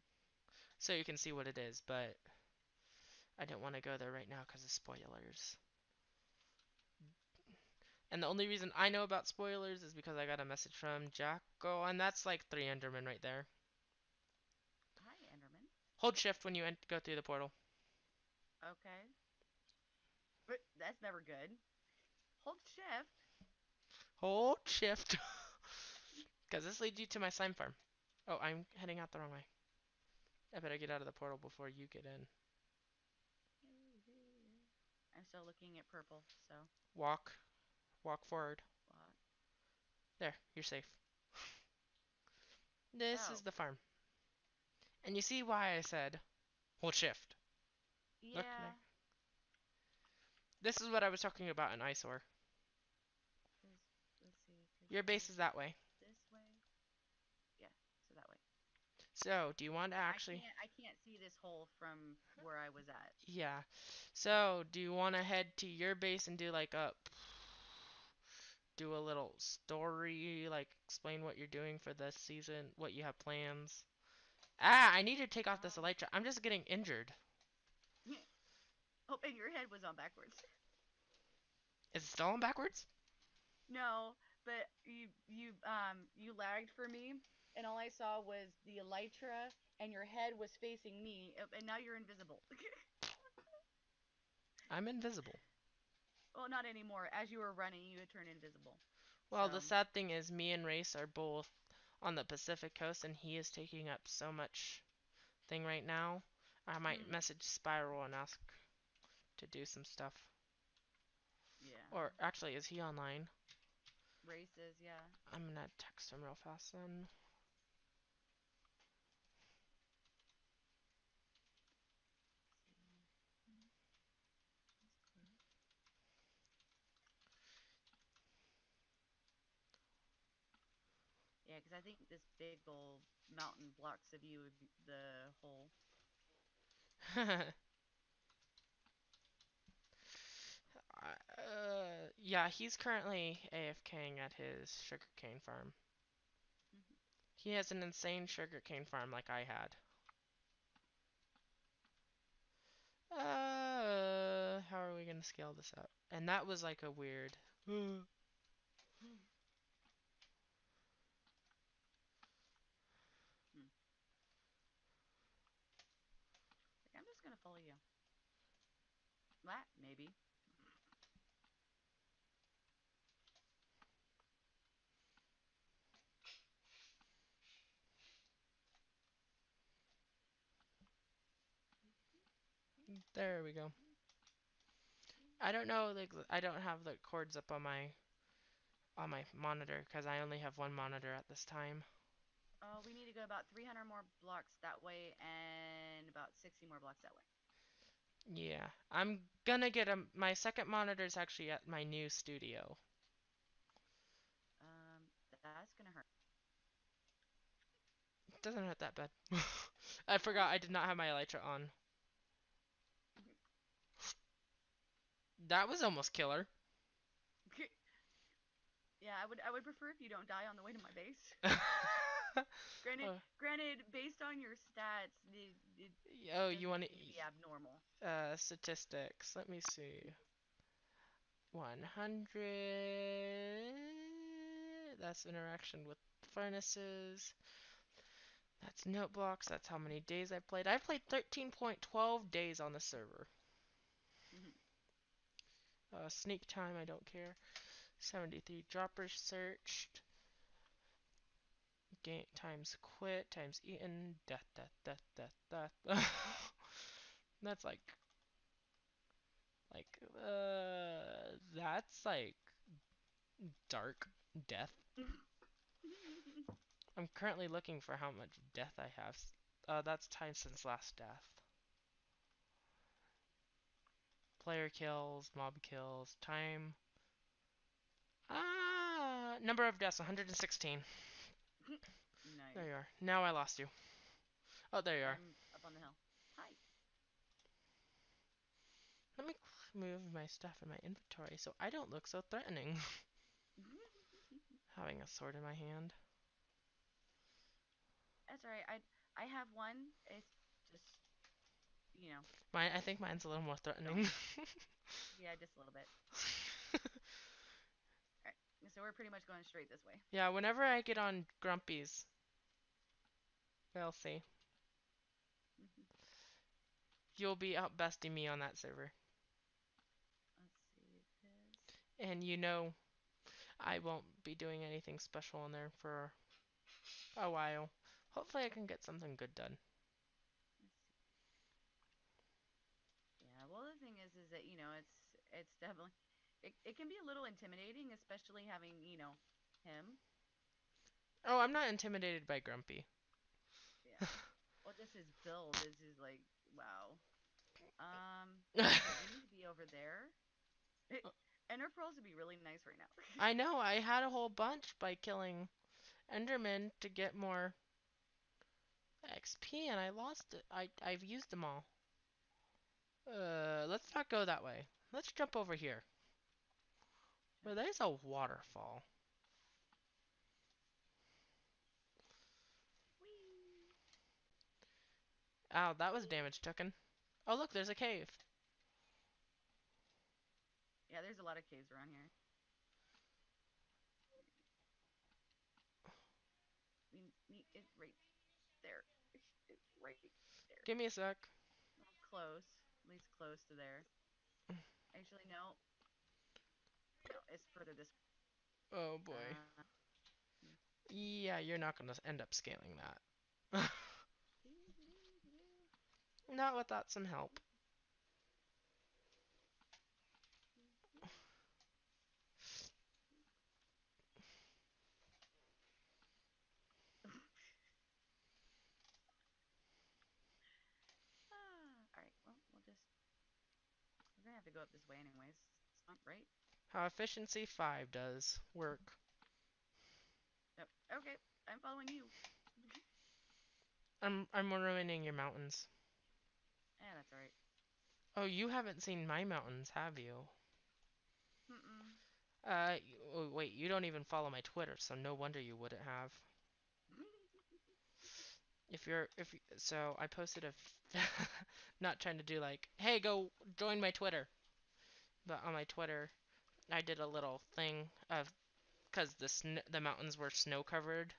so you can see what it is, but I didn't want to go there right now because of spoilers. And the only reason I know about spoilers is because I got a message from Jacko, and that's like 3 Endermen right there. Hi, Enderman. Hold shift when you go through the portal. Okay. But that's never good. Hold shift. Hold shift. Because this leads you to my slime farm. Oh, I'm heading out the wrong way. I better get out of the portal before you get in. I'm still looking at purple, so Walk. Walk forward. block. There, you're safe. This Oh, is the farm. And you see why I said hold shift. Look, yeah. this is what I was talking about in Eyesore. Cause let's see. Cause Your you're base is that way. this way. Yeah. So that way. So, do you want to I actually... can't. I can't see this hole from where I was at. Yeah. So, do you want to head to your base and do like do a little story, like explain what you're doing for this season, what you have plans? Ah, I need to take off this Um. elytra. I'm just getting injured. Oh, and your head was on backwards. Is it still on backwards? No, but you lagged for me, and all I saw was the elytra, and your head was facing me, and now you're invisible. I'm invisible. Well, not anymore. As you were running, you had turned invisible. Well, the So sad thing is me and Race are both on the Pacific coast and he is taking up so much thing right now. I might message Spiral and ask to do some stuff. yeah, Or actually, is he online? races. Yeah. I'm gonna text him real fast then. Yeah, because I think this big old mountain blocks the view of the hole. Yeah, he's currently AFKing at his sugarcane farm. He has an insane sugarcane farm like I had. How are we gonna scale this up? And that was like a weird. Like, I'm just gonna follow you. That maybe. There we go. I don't know, like I don't have the cords up on my monitor because I only have one monitor at this time. Oh, we need to go about 300 more blocks that way and about 60 more blocks that way. Yeah, I'm gonna get my second monitor is actually at my new studio. That's gonna hurt. It doesn't hurt that bad. I forgot I did not have my elytra on. That was almost killer. Yeah, I would prefer if you don't die on the way to my base. Granted, Uh, granted, based on your stats, it oh, you doesn't want seem to be abnormal. statistics? Let me see. 100. That's interaction with furnaces. That's note blocks. That's how many days I played. I played 13.12 days on the server. Sneak time, I don't care. 73 droppers searched. Game times quit times eaten. Death, death, death, death, death. That's that's like dark death. I'm currently looking for how much death I have. That's time since last death. Player kills, mob kills, time. Number of deaths 116. There Nice. you are. Now I lost you. Oh, there you are. I'm up on the hill. Hi. Let me move my stuff in my inventory so I don't look so threatening. Having a sword in my hand. That's all right. I have one. It's just you know I think mine's a little more threatening. strong. Yeah, just a little bit. All right. So we're pretty much going straight this way. Yeah, whenever I get on Grumpy's, we'll see. You'll be outbesting me on that server. Let's see this. And you know I won't be doing anything special in there for a while. Hopefully I can get something good done. Let's see. Yeah. Well, the thing is that it's definitely it can be a little intimidating, especially having him. Oh, I'm not intimidated by Grumpy. Yeah. Well, just his build is just like wow. Okay, we need to be over there. Ender pearls would be really nice right now. I know, I had a whole bunch by killing Enderman to get more XP and I lost it. I've used them all. Let's not go that way. Let's jump over here. Where there's a waterfall. Whee! Ow, that was Whee! damage taken. Oh look, there's a cave. Yeah, there's a lot of caves around here. We need it right there. It's right there. Give me a sec. Well, close. At least close to there. Actually, no. No, it's further this way. Oh boy. Uh, Yeah, you're not gonna end up scaling that. Not without some help. all right. Well, we're gonna have to go up this way anyways. It's not right. How efficiency 5 does work. Yep. Okay, I'm following you. I'm ruining your mountains. Yeah, that's all right. Oh, you haven't seen my mountains, have you? Mm-mm. Oh, wait, you don't even follow my Twitter, so no wonder you wouldn't have. So I posted not trying to do like, hey, go join my Twitter. But on my Twitter, I did a little thing of, cause the mountains were snow covered,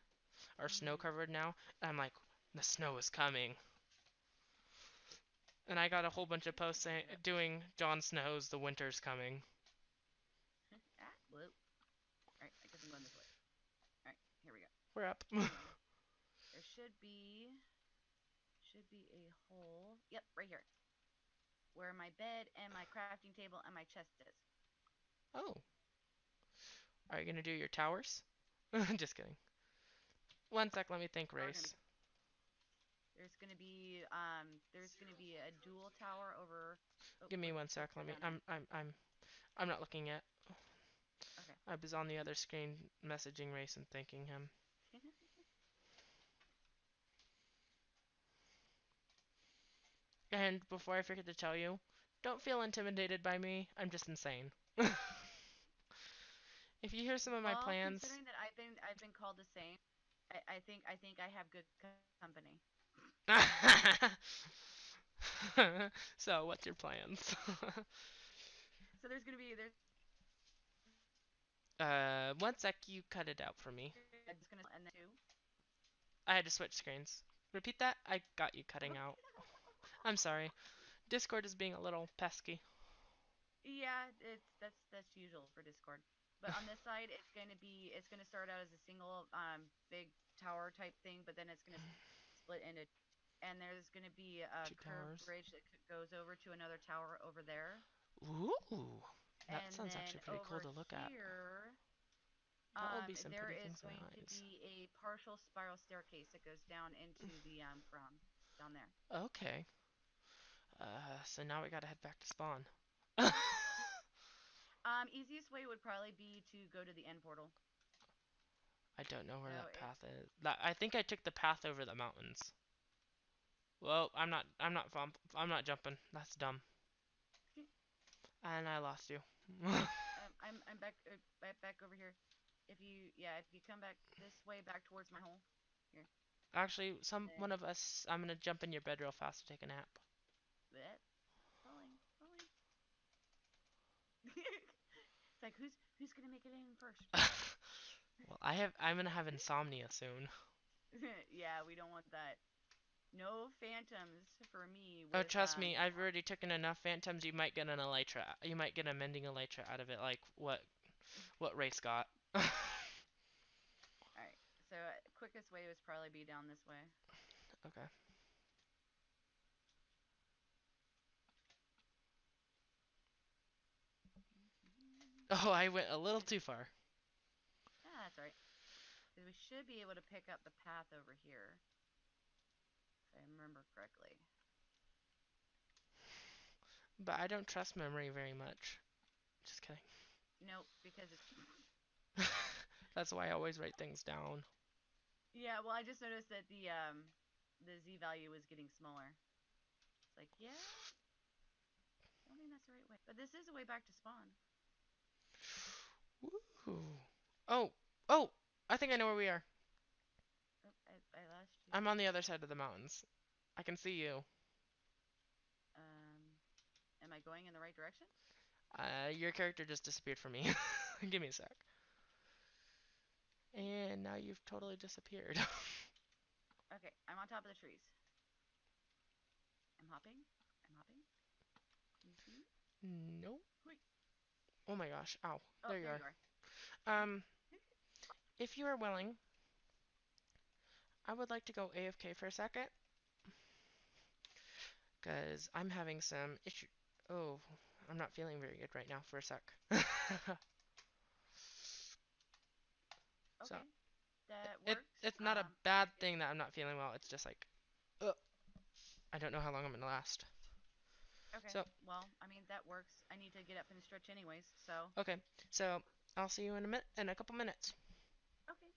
are snow Mhm. covered now. And I'm like, the snow is coming. And I got a whole bunch of posts saying, Yep. doing Jon Snow's The Winter's Coming. Blue. All right, I guess I'm going this way. All right, here we go. We're up. Hang on. There should be a hole. Yep, right here. where my bed and my crafting table and my chest is. Oh, are you gonna do your towers? Just kidding. One sec, let me think, Are gonna be race. there's gonna be a dual tower over. Oh, Give me one what's sec. Let that me. down there? I'm not looking yet. Okay. I was on the other screen messaging Race and thanking him. And before I forget to tell you, don't feel intimidated by me. I'm just insane. If you hear some of my Well, plans. considering that I've been called the same, I think I have good company. So, what's your plans? So there's One sec, you cut it out for me. just gonna and then two. I had to switch screens. Repeat that? I got you cutting out. I'm sorry. Discord is being a little pesky. Yeah, that's usual for Discord. But on this side, it's gonna start out as a single big tower type thing, but then it's gonna split into, and there's gonna be a Two curved towers. bridge that goes over to another tower over there, Ooh, that and sounds then actually pretty cool over to look at. here, That will be some there pretty is things in going my to eyes. be a partial spiral staircase that goes down into the ground down there. Okay. So now we gotta head back to spawn. Easiest way would probably be to go to the end portal. I don't know where So that path is. I think I took the path over the mountains. Well, I'm not jumping. That's dumb. And I lost you. I'm back over here. If you come back this way back towards my hole here, Actually, then one of us. I'm gonna jump in your bed real fast to take a nap. that falling. It's like who's gonna make it in first? Well, I'm gonna have insomnia soon. Yeah, we don't want that. No phantoms for me Oh, with trust me, I've already taken enough phantoms. You might get an elytra. You might get a mending elytra out of it, like what Race got. All right. So quickest way would probably be down this way. Okay. Oh, I went a little too far. Yeah, that's all right. Because we should be able to pick up the path over here, if I remember correctly. But I don't trust memory very much. Just kidding. Nope, because it's That's why I always write things down. yeah. Well, I just noticed that the Z value was getting smaller. It's like yeah, I don't think that's the right way. But this is a way back to spawn. Woo. Oh, oh! I think I know where we are. Oh, I lost you. I'm on the other side of the mountains. I can see you. Um, am I going in the right direction? Your character just disappeared from me. Give me a sec. And now you've totally disappeared. Okay, I'm on top of the trees. I'm hopping. I'm hopping. Can you see me? Nope. Wait. Oh my gosh. Ow. Oh, There you there are. you are. Um, if you are willing, I would like to go AFK for a second. Because I'm having some issue. Oh, I'm not feeling very good right now for a sec. So, Okay, that works. it's not a bad thing that I'm not feeling well. It's just like, ugh, I don't know how long I'm going to last. Okay. So, Well, I mean that works. I need to get up and stretch anyways, so okay. So, I'll see you in a couple minutes. okay.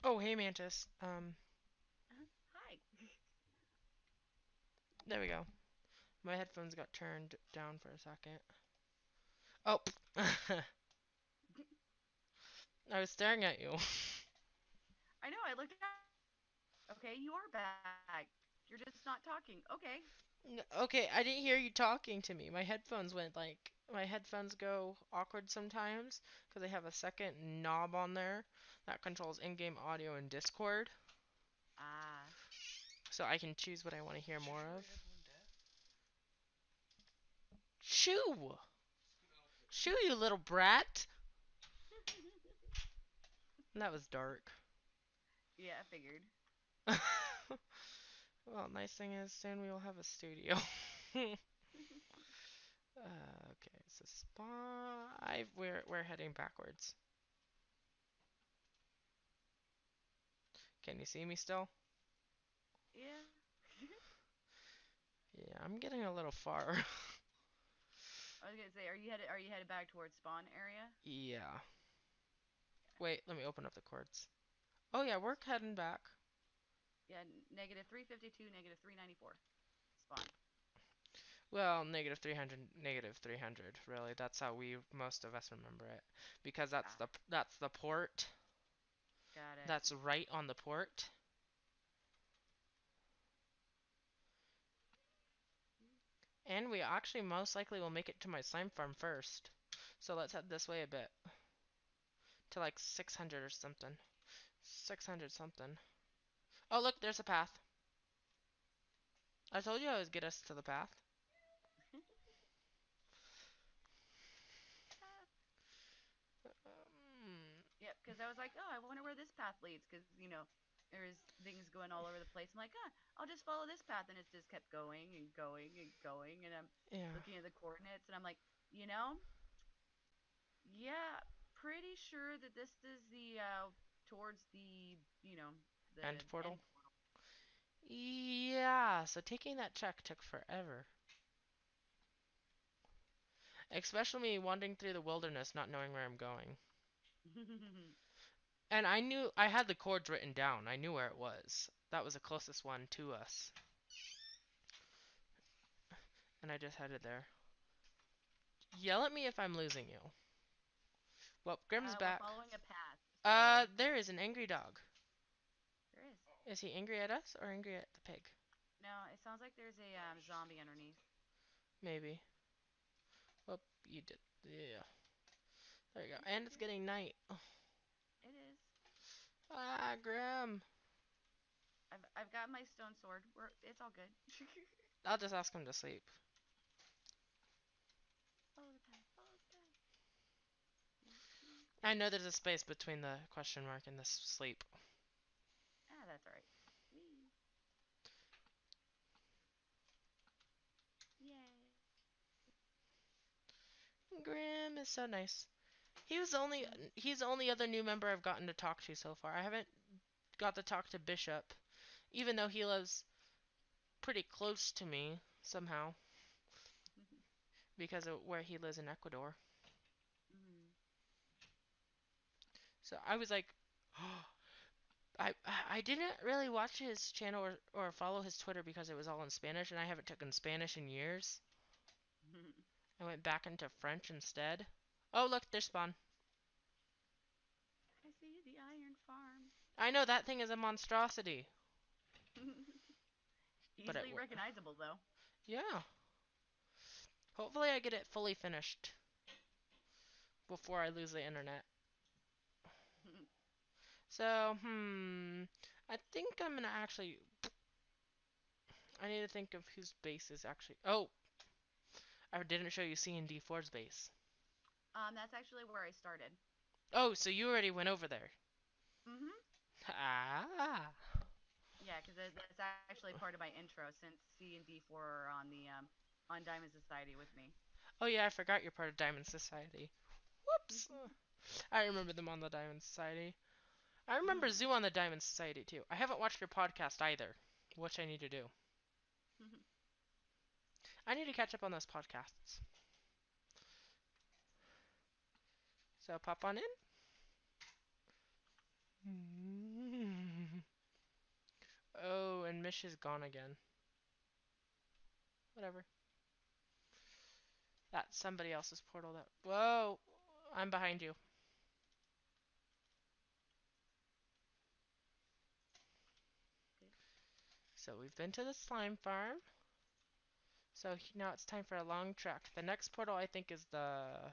Oh, hey, Mantis. Hi. There we go. My headphones got turned down for a second. Oh, I was staring at you. I know. I looked at. Okay, you are back. You're just not talking. Okay. Okay, I didn't hear you talking to me. My headphones go awkward sometimes because they have a second knob on there that controls in-game audio and Discord, Ah. so I can choose what I want to hear more of. Shoo! Shoo, you little brat! That was dark. Yeah, I figured. Well, nice thing is soon we will have a studio. Okay, so spawn. We're heading backwards. Can you see me still? Yeah. Yeah, I'm getting a little far. I was gonna say, are you headed back towards spawn area? Yeah. Wait, let me open up the cords. Oh yeah, we're heading back. Yeah, negative 352, negative 394. Spawn. Well, negative 300, negative 300. Really, that's how most of us remember it, because Ah, that's the port. got it. That's right on the port. And we actually most likely will make it to my slime farm first. So let's head this way a bit. To like 600 or something. 600 something. Oh, look, there's a path. I told you I would get us to the path. Path. Um, Yep, because I was like, oh, I wonder where this path leads, because there's things going all over the place. I'm like, I'll just follow this path, and it just kept going and going and going, and I'm yeah. looking at the coordinates, and I'm like, you know, yeah, pretty sure that this is the towards the End portal. end portal. Yeah, so taking that check took forever. Especially me wandering through the wilderness not knowing where I'm going. And I had the chords written down. I knew where it was. That was the closest one to us. And I just headed there. Yell at me if I'm losing you. Well, Grim's We're back. following a path, so There is an angry dog. there is. Is he angry at us or angry at the pig? No, it sounds like there's a zombie underneath. Maybe. Well, you did. Yeah. There you go. It's And it's okay. getting night. It is. Ah, Grim. I've got my stone sword. It's all good. I'll just ask him to sleep. Follow the path. Follow the path. I know there's a space between the question mark and the sleep. Ah, that's all right. Wee. Yay. Grim is so nice. He's the only other new member I've gotten to talk to so far. I haven't got to talk to Bishop, even though he lives pretty close to me somehow because of where he lives in Ecuador. Mm. So I was like, I didn't really watch his channel or follow his Twitter because it was all in Spanish, and I haven't taken Spanish in years. I went back into French instead. Oh, look, there's Spawn. I see the iron farm. I know that thing is a monstrosity, but Easily recognizable though. yeah. Hopefully, I get it fully finished before I lose the internet. So, I think I'm gonna actually. I need to think of whose base is actually. Oh, I didn't show you C&D4's base. That's actually where I started. Oh, so you already went over there. Mhm. Ah. Yeah, because that's actually part of my intro since C and D4 are on the on Diamond Society with me. Oh yeah, I forgot you're part of Diamond Society. Whoops. I remember them on the Diamond Society. I remember Zoo on the Diamond Society too. I haven't watched your podcast either, which I need to do. I need to catch up on those podcasts. So pop on in. And Mish is gone again. Whatever. That's somebody else's portal that. Whoa! I'm behind you. Okay. So we've been to the slime farm. So now it's time for a long trek. The next portal I think is the.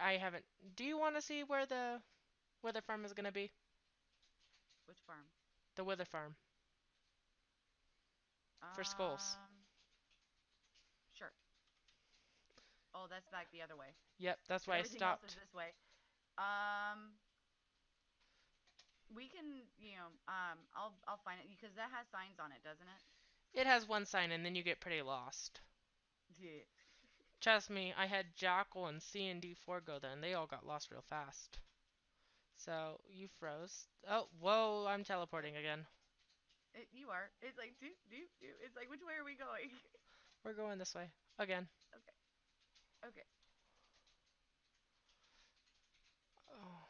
I haven't. Do you want to see where the wither farm is gonna be? Which farm? The wither farm for skulls. Sure. Oh, that's back the other way. Yep, that's why I Everything else is stopped. this way. Um, we can, I'll find it because that has signs on it, doesn't it? It has one sign, and then you get pretty lost. Yeah. Trust me, I had Jackal and C and D4 go there, and they all got lost real fast. So you froze. Oh, whoa! I'm Oh, teleporting again. you are. It's like doop doop doop. It's like which way are we going? We're going this way again. Okay. Okay. Oh.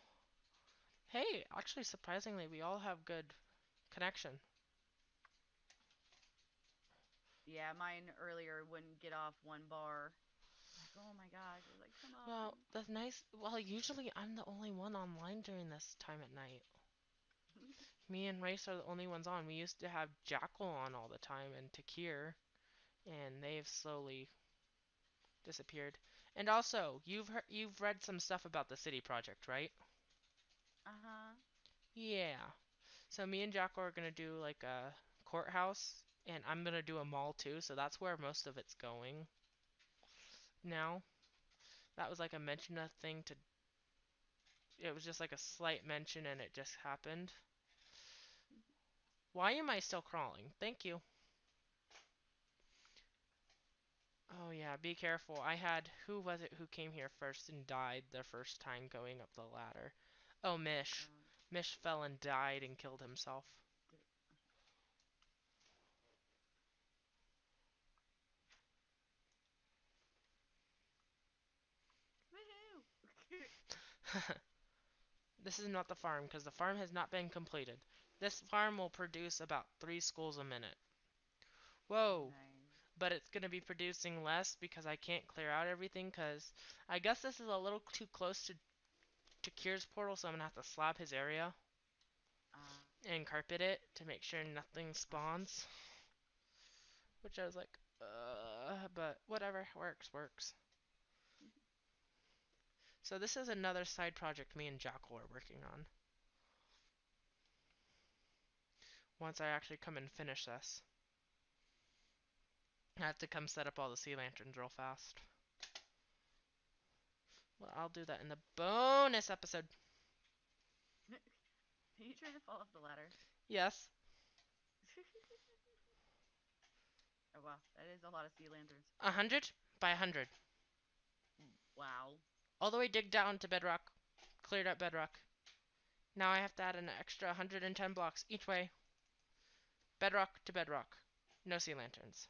Hey, actually, surprisingly, we all have good connection. Yeah, mine earlier wouldn't get off one bar. Like, oh my gosh. I was like, come Well, on. that's nice. Well, usually I'm the only one online during this time at night. Me and Race are the only ones on. We used to have Jackal on all the time and Takir, and they've slowly disappeared. And also, you've read some stuff about the city project, right? Uh-huh. Yeah. So me and Jackal are gonna do like a courthouse, and I'm gonna do a mall too. So that's where most of it's going now. That was like a mention of thing to. It was just like a slight mention, and it just happened. Why am I still crawling? Thank you. Oh yeah, be careful. I had who was it who came here first and died the first time going up the ladder? Oh, Mish. Um, Mish fell and died and killed himself. did it. Woohoo! This is not the farm because the farm has not been completed. This farm will produce about 3 skulls a minute. Whoa, Nice. but it's going to be producing less because I can't clear out everything because I guess this is a little too close to Kier's portal, so I'm going to have to slab his area Uh, and carpet it to make sure nothing uh, spawns. Which I was like, but whatever, works, works. So this is another side project me and Jackal are working on. Once I actually come and finish this. I have to come set up all the sea lanterns real fast. Well, I'll do that in the bonus episode. Are you trying to fall off the ladder? Yes, Oh wow, that is a lot of sea lanterns. 100 by 100. Wow. All the way dig down to bedrock. Cleared up bedrock. Now I have to add an extra 110 blocks each way. Bedrock to bedrock. No sea lanterns.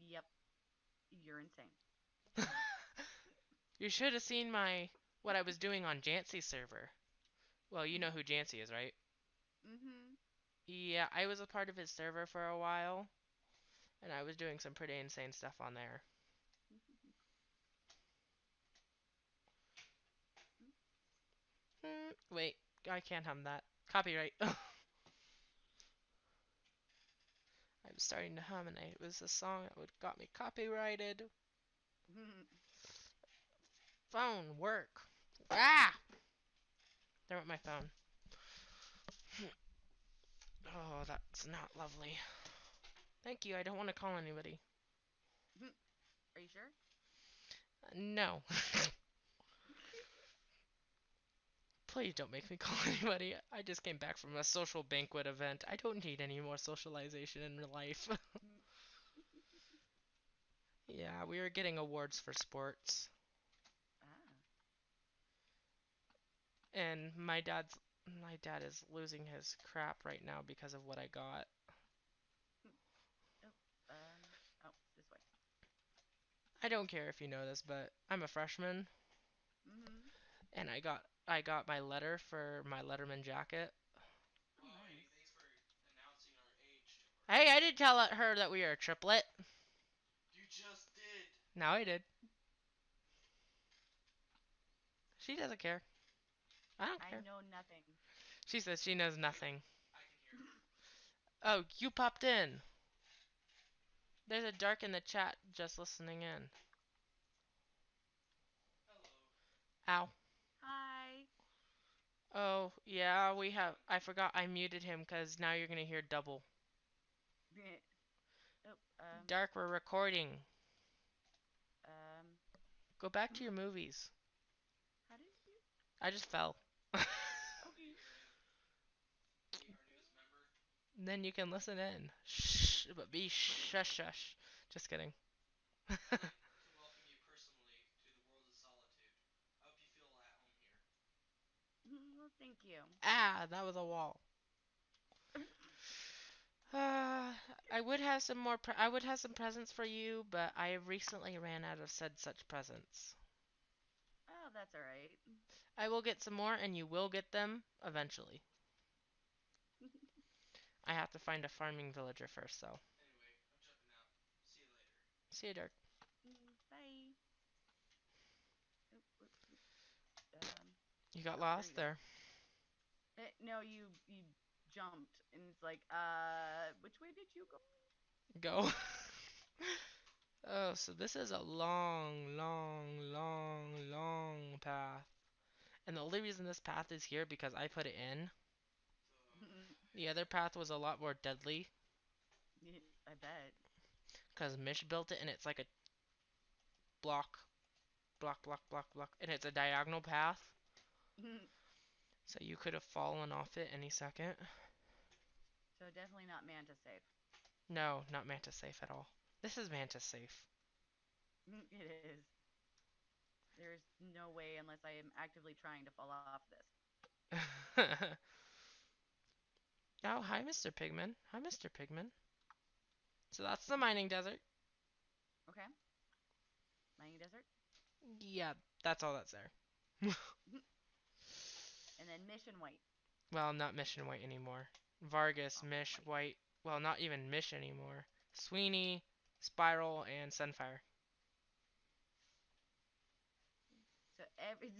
Yep. You're insane. You should have seen what I was doing on Jancy's server. Well, you know who Jancy is, right? Mm-hmm. Yeah, I was a part of his server for a while, and I was doing some pretty insane stuff on there. Wait, I can't hum that. Copyright. I was starting to hum, and it was a song that would got me copyrighted. Phone work. Ah! There went my phone. Oh, that's not lovely. Thank you. I don't want to call anybody. Are you sure? No. Please don't make me call anybody. I just came back from a social banquet event. I don't need any more socialization in life. Yeah, we were getting awards for sports. Ah. And my dad is losing his crap right now because of what I got. Oh. Oh, this way. I don't care if you know this, but I'm a freshman Mm-hmm. and I got I got my letter for my Letterman jacket. Oh, nice. Hey, I didn't tell her that we are a triplet. You just did. No, I did. She doesn't care. I don't I care. know nothing. She says she knows nothing. Oh, you popped in. There's a dark in the chat just listening in. Ow. Hi. Oh, yeah, we have. I forgot I muted him because now you're going to hear double. Oh, Dark, we're recording. um, Go back to your movies. how did you? I just fell. Okay. Then you can listen in. Shh, but be shush shush. Just kidding. Well, thank you. Ah, that was a wall. I would have some more. I would have some presents for you, but I recently ran out of said such presents. Oh, that's all right. I will get some more, and you will get them eventually. I have to find a farming villager first, though. See you, Dirk. Bye. Oop, oop, oop. You got Oh, there lost you go. there. No, you jumped, and it's like, which way did you go? Go. Oh, so this is a long, long, long, long path. And the only reason this path is here because I put it in. The other path was a lot more deadly I bet. because Mish built it and it's like a block, block, block, block, block, and it's a diagonal path. So you could have fallen off it any second. So definitely not Manta safe. No, not Mantis safe at all. This is Mantis safe. It is. There's no way unless I am actively trying to fall off this. Oh, hi, Mr. Pigman. Hi, Mr. Pigman. So that's the mining desert. Okay. Mining desert. Yeah, that's all that's there. And then Mission White. Well, not Mission White anymore. Vargas, Oh, Mish, White. White. Well, not even Mish anymore. Sweeney, Spiral, and Sunfire. So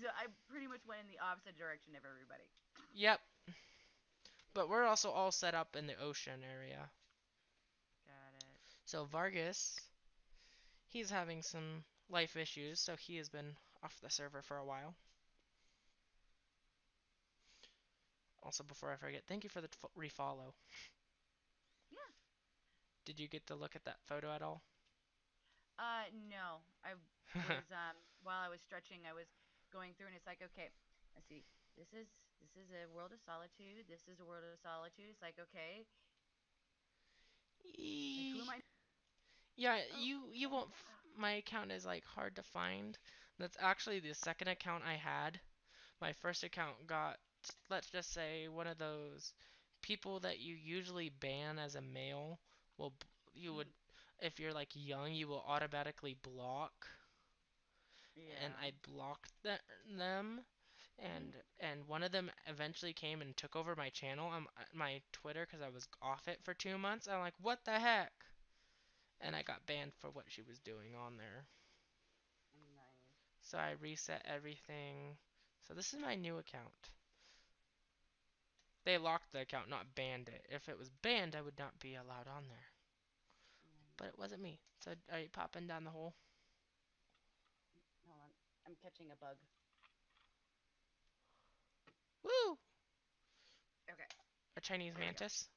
I pretty much went in the opposite direction of everybody. Yep. But we're also all set up in the ocean area. Got it. So Vargas, he's having some life issues, so he has been off the server for a while. Also, before I forget, thank you for the refollow. Yeah. Did you get to look at that photo at all? No. I was while I was stretching, I was going through, and it's like, okay, let's see. This is a world of solitude. This is a world of solitude. It's like, okay, like who am I? Yeah, Oh, you won't. My account is like hard to find. That's actually the second account I had. My first account got, let's just say, one of those people that you usually ban as a male. Well, you would, if you're like young, you will automatically block. And yeah. I blocked them, and one of them eventually came and took over my channel, my Twitter, because I was off it for 2 months. I'm like, what the heck? And I got banned for what she was doing on there. Nice. So I reset everything. So this is my new account. They locked the account, not banned it. If it was banned, I would not be allowed on there. But it Nice. wasn't me. So are you popping down the hole? Hold on. I'm catching a bug. Woo! Okay. A Chinese There we go. mantis?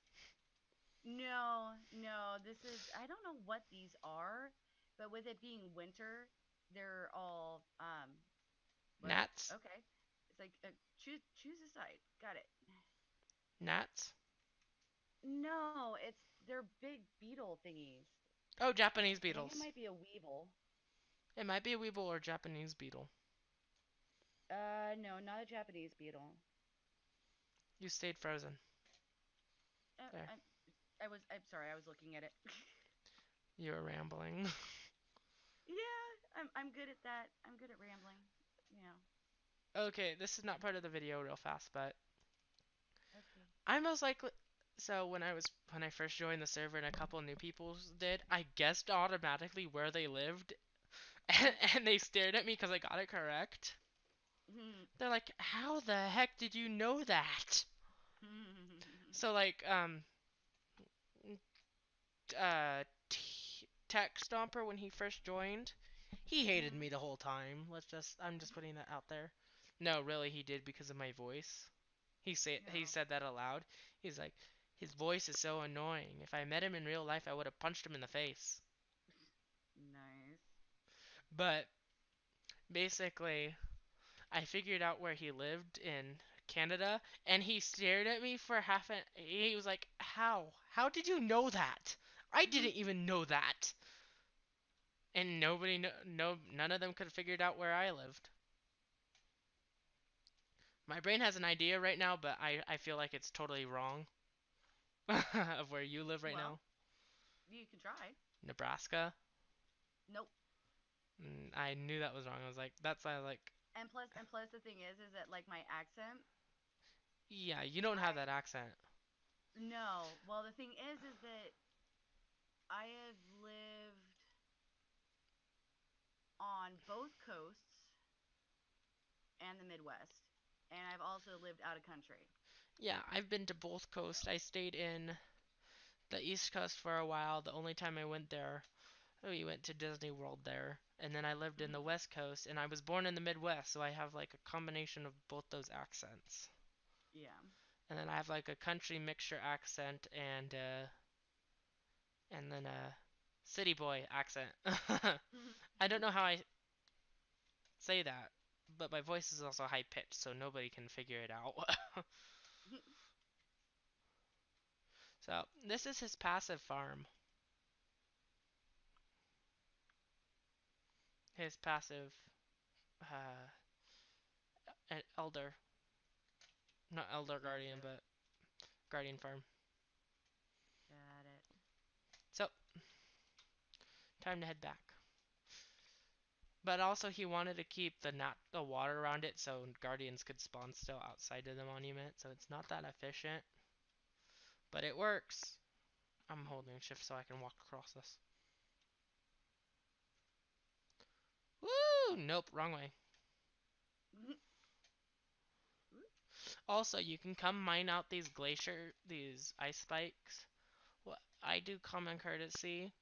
No, no. This is I don't know what these are, but with it being winter, they're all what? Gnats? Okay. It's like choose a side. Got it. Gnats? No, they're big beetle thingies. Oh, Japanese I think it beetles. might be a weevil. It might be a weevil or Japanese beetle. No, not a Japanese beetle. You stayed frozen. Uh, There. I'm I'm sorry. I was looking at it. You were rambling. Yeah, I'm good at that. I'm good at rambling. You know. Okay, this is not part of the video real fast, but Okay. I most likely so when I first joined the server and a couple new people did, I guessed automatically where they lived and they stared at me because I got it correct. They're like, "How the heck did you know that?" So like Tech Stomper when he first joined, he hated me the whole time. I'm just putting that out there. No, really he did because of my voice. He Oh, said that aloud. He's like, his voice is so annoying. If I met him in real life, I would have punched him in the face. nice. But basically, I figured out where he lived in Canada, and he stared at me for half an. He was like, "How? How did you know that? I didn't even know that." And nobody, none of them could have figured out where I lived. My brain has an idea right now, but I feel like it's totally wrong of where you live right Well, now. you can try. Nebraska. Nope. I knew that was wrong. I was like, that's I like, And plus, the thing is that like my accent, yeah, you don't have that I accent. no. Well, the thing is that I have lived on both coasts and the Midwest, and I've also lived out of country. Yeah, I've been to both coasts. I stayed in the East Coast for a while. The only time I went there, we went to Disney World there. And then I lived in the West Coast, and I was born in the Midwest, so I have like a combination of both those accents. Yeah. And then I have like a country mixture accent and then a city boy accent. I don't know how I say that, but my voice is also high pitched, so nobody can figure it out. So this is his passive farm. His passive uh, elder, not elder guardian, Passive. but guardian farm. Got it. So time to head back. But also he wanted to keep the water around it so guardians could spawn still outside of the monument. So it's not that efficient, but it works. I'm holding shift so I can walk across this. Woo! Nope, wrong way. Also, you can come mine out these ice spikes. What I do common courtesy,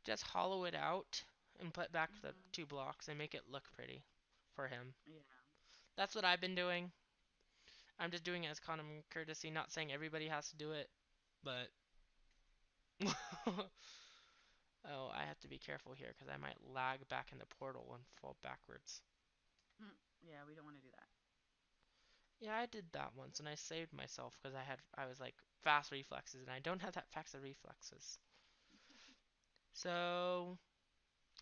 just hollow it out and put back the 2 blocks and make it look pretty for him. Yeah. That's what I've been doing. I'm just doing it as common courtesy, not saying everybody has to do it, but oh, I have to be careful here because I might lag back in the portal and fall backwards. Yeah, we don't want to do that. Yeah, I did that once and I saved myself because I was like fast reflexes and I don't have that fast reflexes. So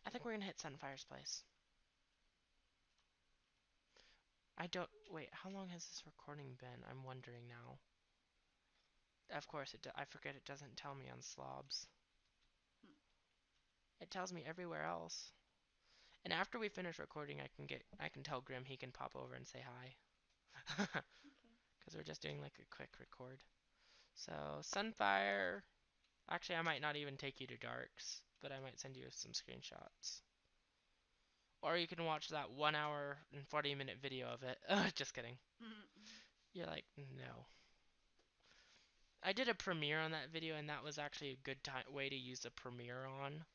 I think we're gonna hit Sunfire's place. I don't wait. How long has this recording been? I'm wondering now. Of course I forget it doesn't tell me on slobs. It tells me everywhere else. And after we finish recording, I can tell Grim he can pop over and say hi. Okay. Because we're just doing like a quick record. So Sunfire. Actually, I might not even take you to Darks, but I might send you some screenshots. Or you can watch that 1 hour and 40-minute video of it. Just kidding. You're like, no. I did a premiere on that video, and that was actually a good way to use a premiere on.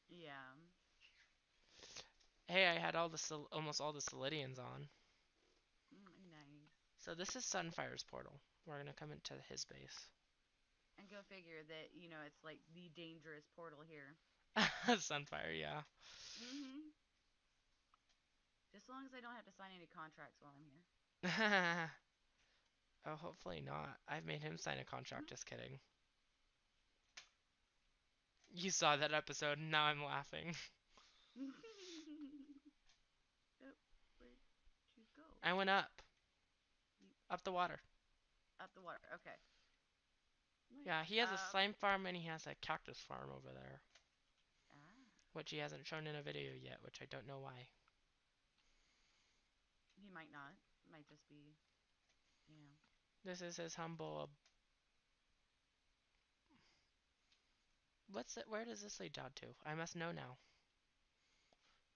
Yeah. Hey, I had almost all the Solidians on. Nice. So this is Sunfire's portal. We're gonna come into his base. And go figure that, it's like the dangerous portal here. Sunfire, yeah. Just as long as I don't have to sign any contracts while I'm here. Oh, hopefully not. I've made him sign a contract. Just kidding. You saw that episode, and now I'm laughing. Oh, where'd you go? I went up, You up the water. up the water. Okay. Nice. Yeah, he has a slime farm and he has a cactus farm over there, Ah. which he hasn't shown in a video yet, which I don't know why. He might not. It might just be, you know. This is his humble. What's it? Where does this lead down to? I must know now.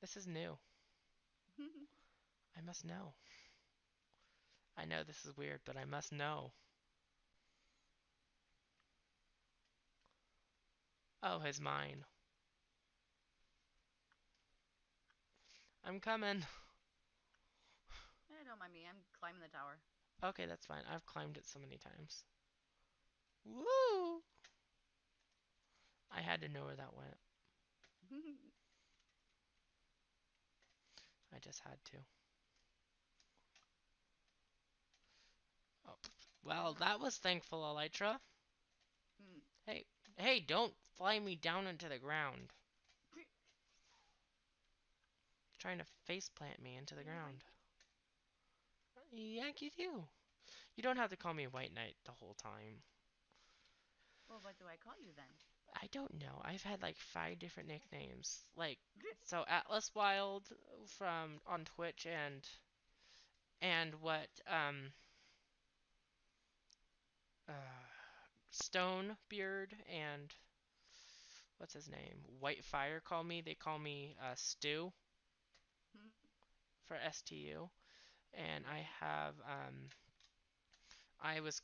This is new. I must know. I know this is weird, but I must know. Oh, his mine. I'm coming. Don't mind me. I'm climbing the tower. Okay, that's fine. I've climbed it so many times. Woo! I had to know where that went. I just had to. Oh, well, Ah. that was thankful, Elytra. Hmm. Hey, hey, don't fly me down into the ground. Trying to faceplant me into the You're ground. right. Yank you do. You don't have to call me White Knight the whole time. Well, what do I call you then? I don't know. I've had like 5 different nicknames. Like, so Atlas Wild from on Twitch and what uh Stonebeard and what's his name? White Fire call me. They call me Stu for STU. And I Right. have I was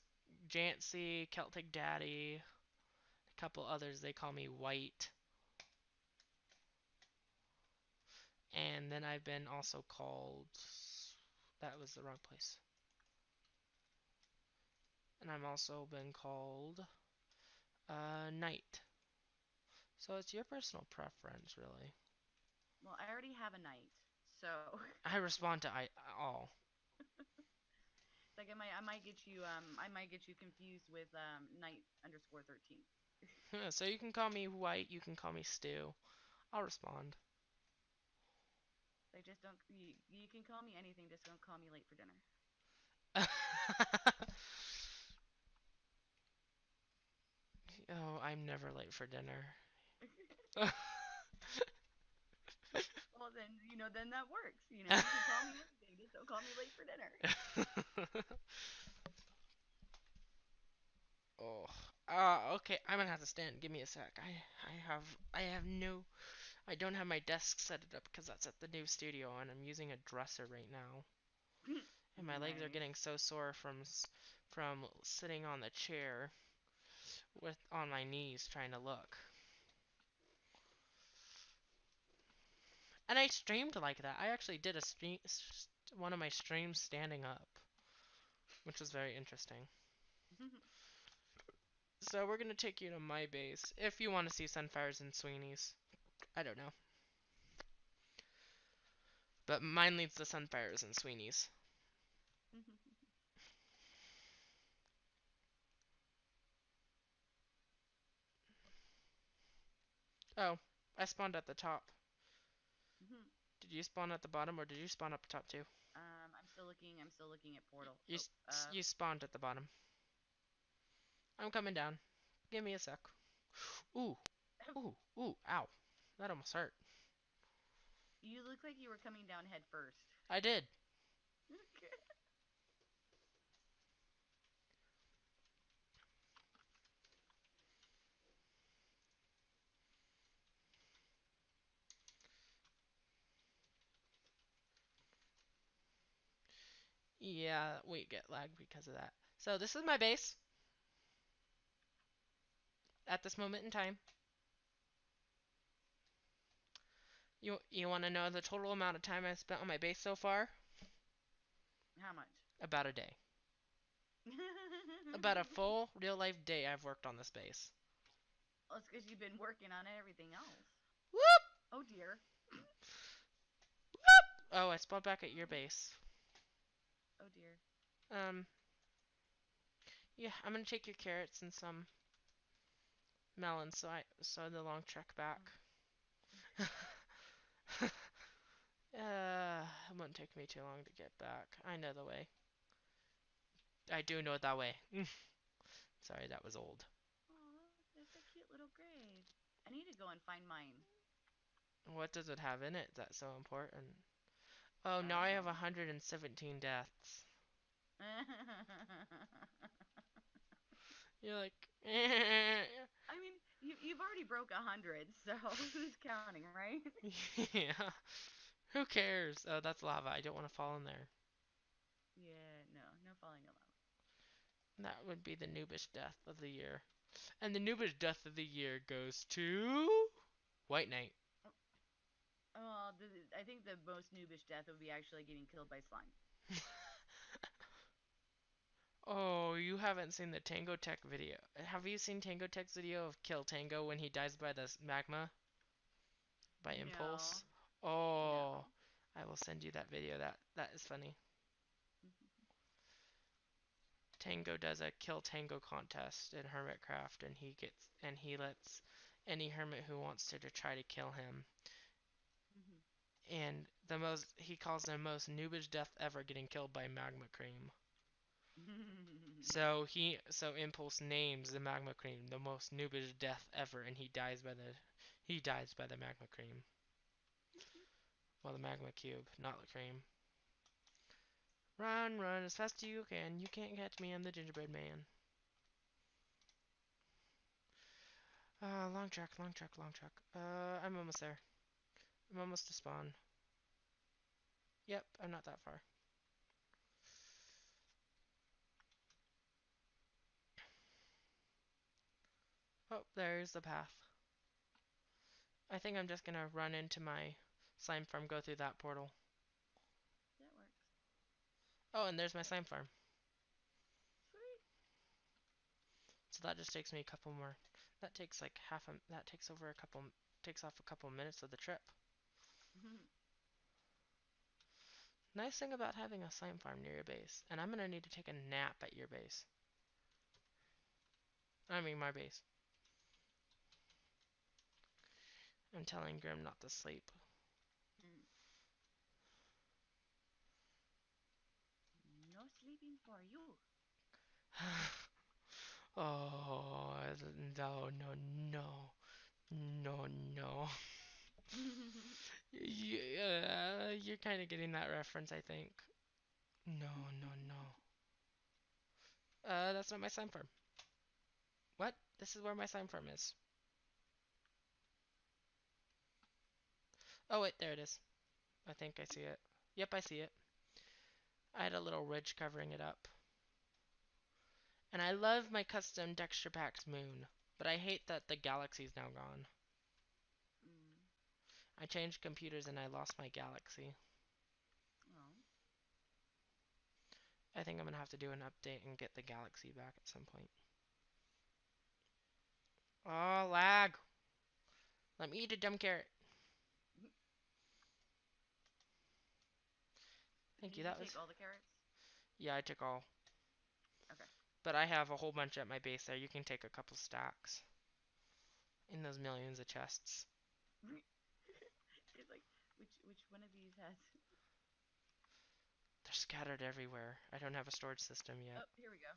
Jancy, Celtic Daddy, a couple others they call me White. And then I've been also called that was the wrong place. And I've also been called Knight. So it's your personal preference, really. Well, I already have a knight, so I respond to all. like I might get you confused with knight underscore 13. So you can call me White, you can call me Stu. I'll respond. Like just don't you can call me anything, just don't call me late for dinner. Oh, I'm never late for dinner. Well, then then that works. You can call me anything, just don't call me late for dinner. Oh. Okay, I'm gonna have to stand. Give me a sec. I don't have my desk set it up because that's at the new studio and I'm using a dresser right now. And my legs are Nice. getting so sore from sitting on the chair with on my knees trying to look. And I streamed like that. I actually did one of my streams standing up, which was very interesting. So we're gonna take you to my base if you want to see Sunfires and Sweeney's. I don't know, but mine leads to Sunfires and Sweeney's. Oh, I spawned at the top. Did you spawn at the bottom or did you spawn up top too? I'm still looking. I'm still looking at portal. You Oh, you spawned at the bottom. I'm coming down. Give me a sec. Ooh, ooh, ow. That almost hurt. you look like you were coming down head first. I did. Yeah, we get lag because of that. So this is my base at this moment in time. You want to know the total amount of time I've spent on my base so far? How much? About a day. About a full real life day I've worked on this base. Well, it's because you've been working on everything else. Whoop! Oh dear. Whoop! Oh, I spawned back at your base. Oh dear. Um, yeah, I'm gonna take your carrots and some melons so the long trek back. It won't take me too long to get back. I know the way. I do know that way. Sorry, that was old. Oh, that's a cute little grave. I need to go and find mine. What does it have in it that's so important? Oh, now I have Um. 117 deaths. You're like, I mean, you've already broke 100, so who's counting, right? yeah. Who cares? Oh, that's lava. I don't want to fall in there. Yeah, no, no falling in love. That would be the noobish death of the year. And the noobish death of the year goes to White Knight. Oh, well, I think the most noobish death would be actually getting killed by slime. Oh, you haven't seen the Tango Tech video. Have you seen Tango Tech's video of Kill Tango when he dies by the magma? By No, impulse? Oh, no. I will send you that video. That is funny. Tango does a Kill Tango contest in Hermitcraft, and he lets any hermit who wants to try to kill him. And he calls the most noobish death ever getting killed by magma cream. So Impulse names the magma cream the most noobish death ever, and he dies by the magma cream. Well, the magma cube, not the cream. Run, run as fast as you can. You can't catch me. I'm the gingerbread man. Long track, long track, long track. I'm almost there. I'm almost to spawn. Yep, I'm not that far. Oh, there's the path. I think I'm just gonna run into my slime farm, go through that portal. That works. Oh, and there's my slime farm. Sweet. So that just takes me a couple more. That takes like that takes over a couple, takes off a couple minutes of the trip. Nice thing about having a slime farm near your base. And I'm gonna need to take a nap at your base. I mean my base. I'm telling Grim not to sleep. No sleeping for you. Oh, no, no, no. No, no. Yeah, you're kind of getting that reference, I think. No, no, no. That's not my slime farm. What? This is where my slime farm is. Oh, wait, there it is. I think I see it. Yep, I see it. I had a little ridge covering it up. And I love my custom texture packed moon, but I hate that the galaxy's now gone. I changed computers and I lost my galaxy. Oh. I think I'm gonna have to do an update and get the galaxy back at some point. Oh, lag! Let me eat a dumb carrot. Thank you, Did you that take was... all the carrots? Yeah, I took all. Okay. But I have a whole bunch at my base there. You can take a couple stacks. In those millions of chests. It's like which one of these has? They're scattered everywhere. I don't have a storage system Oh, yet. here we go.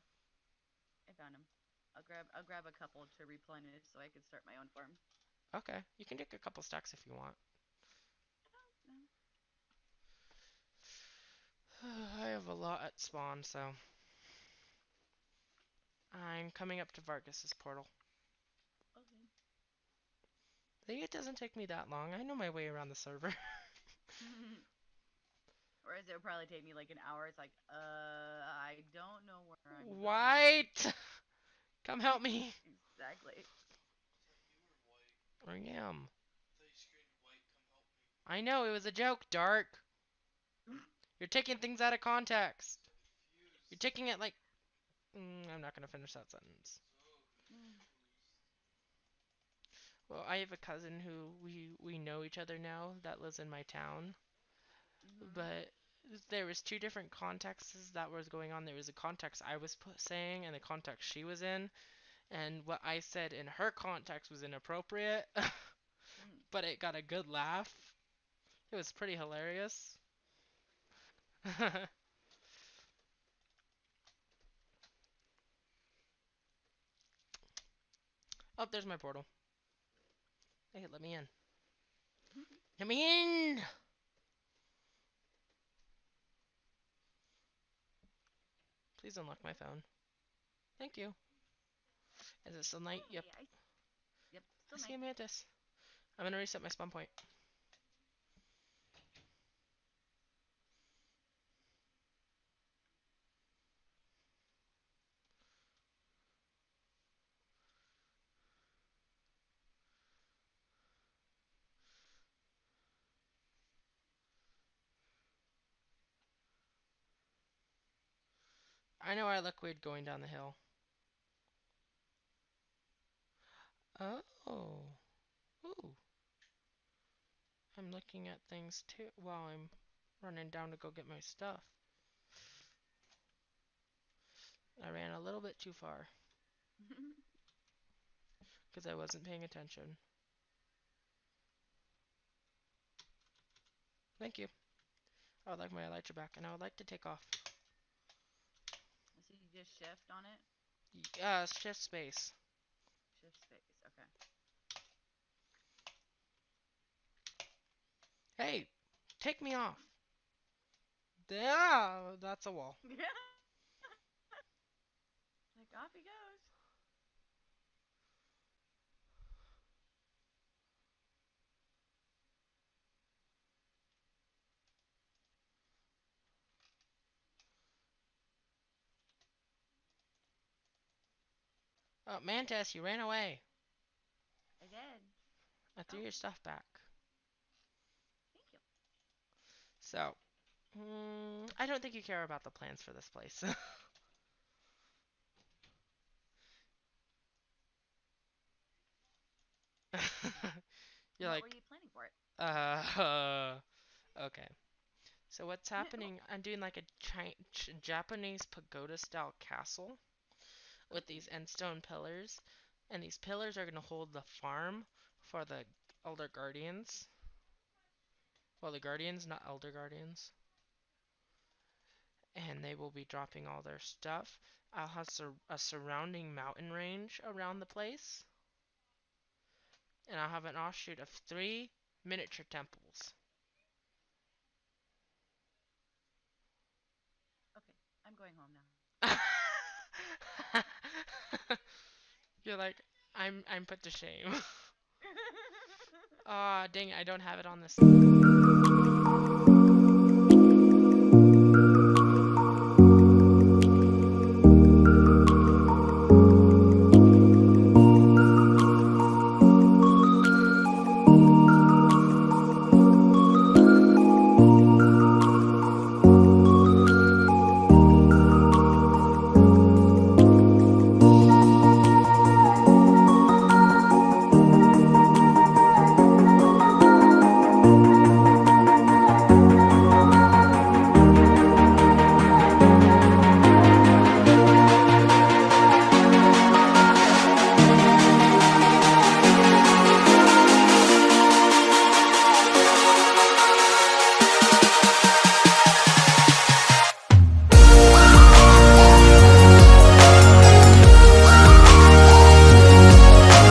I found him. I'll grab a couple to replenish so I can start my own farm. Okay, you can take a couple stacks if you want. No. I have a lot at spawn, so... I'm coming up to Vargas's portal. Okay. I think it doesn't take me that long. I know my way around the server. Whereas it would probably take me like an hour. It's like, I don't know where I'm going. White! Come help me! Exactly. I am. I know, it was a joke, Dark. You're taking things out of context. You're taking it like... I'm not gonna finish that sentence. Well, I have a cousin who we know each other now that lives in my town. But there was two different contexts that was going on. There was a context I was saying and the context she was in. And what I said in her context was inappropriate. But it got a good laugh. It was pretty hilarious. Oh, there's my portal. Hey, let me in. Let me in! Please unlock my phone. Thank you. Is it still night? Yep. Yay, yep, I still see night. a mantis. I'm gonna reset my spawn point. I know I look weird going down the hill. Oh. Ooh. I'm looking at things too while I'm running down to go get my stuff. I ran a little bit too far because I wasn't paying attention. Thank you. I would like my elytra back, and I would like to take off. So you just shift on it? Shift space. Shift space, okay. Hey, take me off. Yeah, that's a wall. Like, off he goes. Oh, Mantis, you ran away. I did. I threw Oh, your stuff back. thank you. So, I don't think you care about the plans for this place. You're What were like, you planning for it? okay. So what's happening? I'm doing like a Japanese pagoda style castle with Ooh, these end stone pillars, and these pillars are gonna hold the farm for the elder guardians. Well, the guardians, not elder guardians. And they will be dropping all their stuff. I'll have a surrounding mountain range around the place, and I'll have an offshoot of 3 miniature temples. okay. I'm going home now. You're like, I'm put to shame. Ah, dang it, I don't have it on this.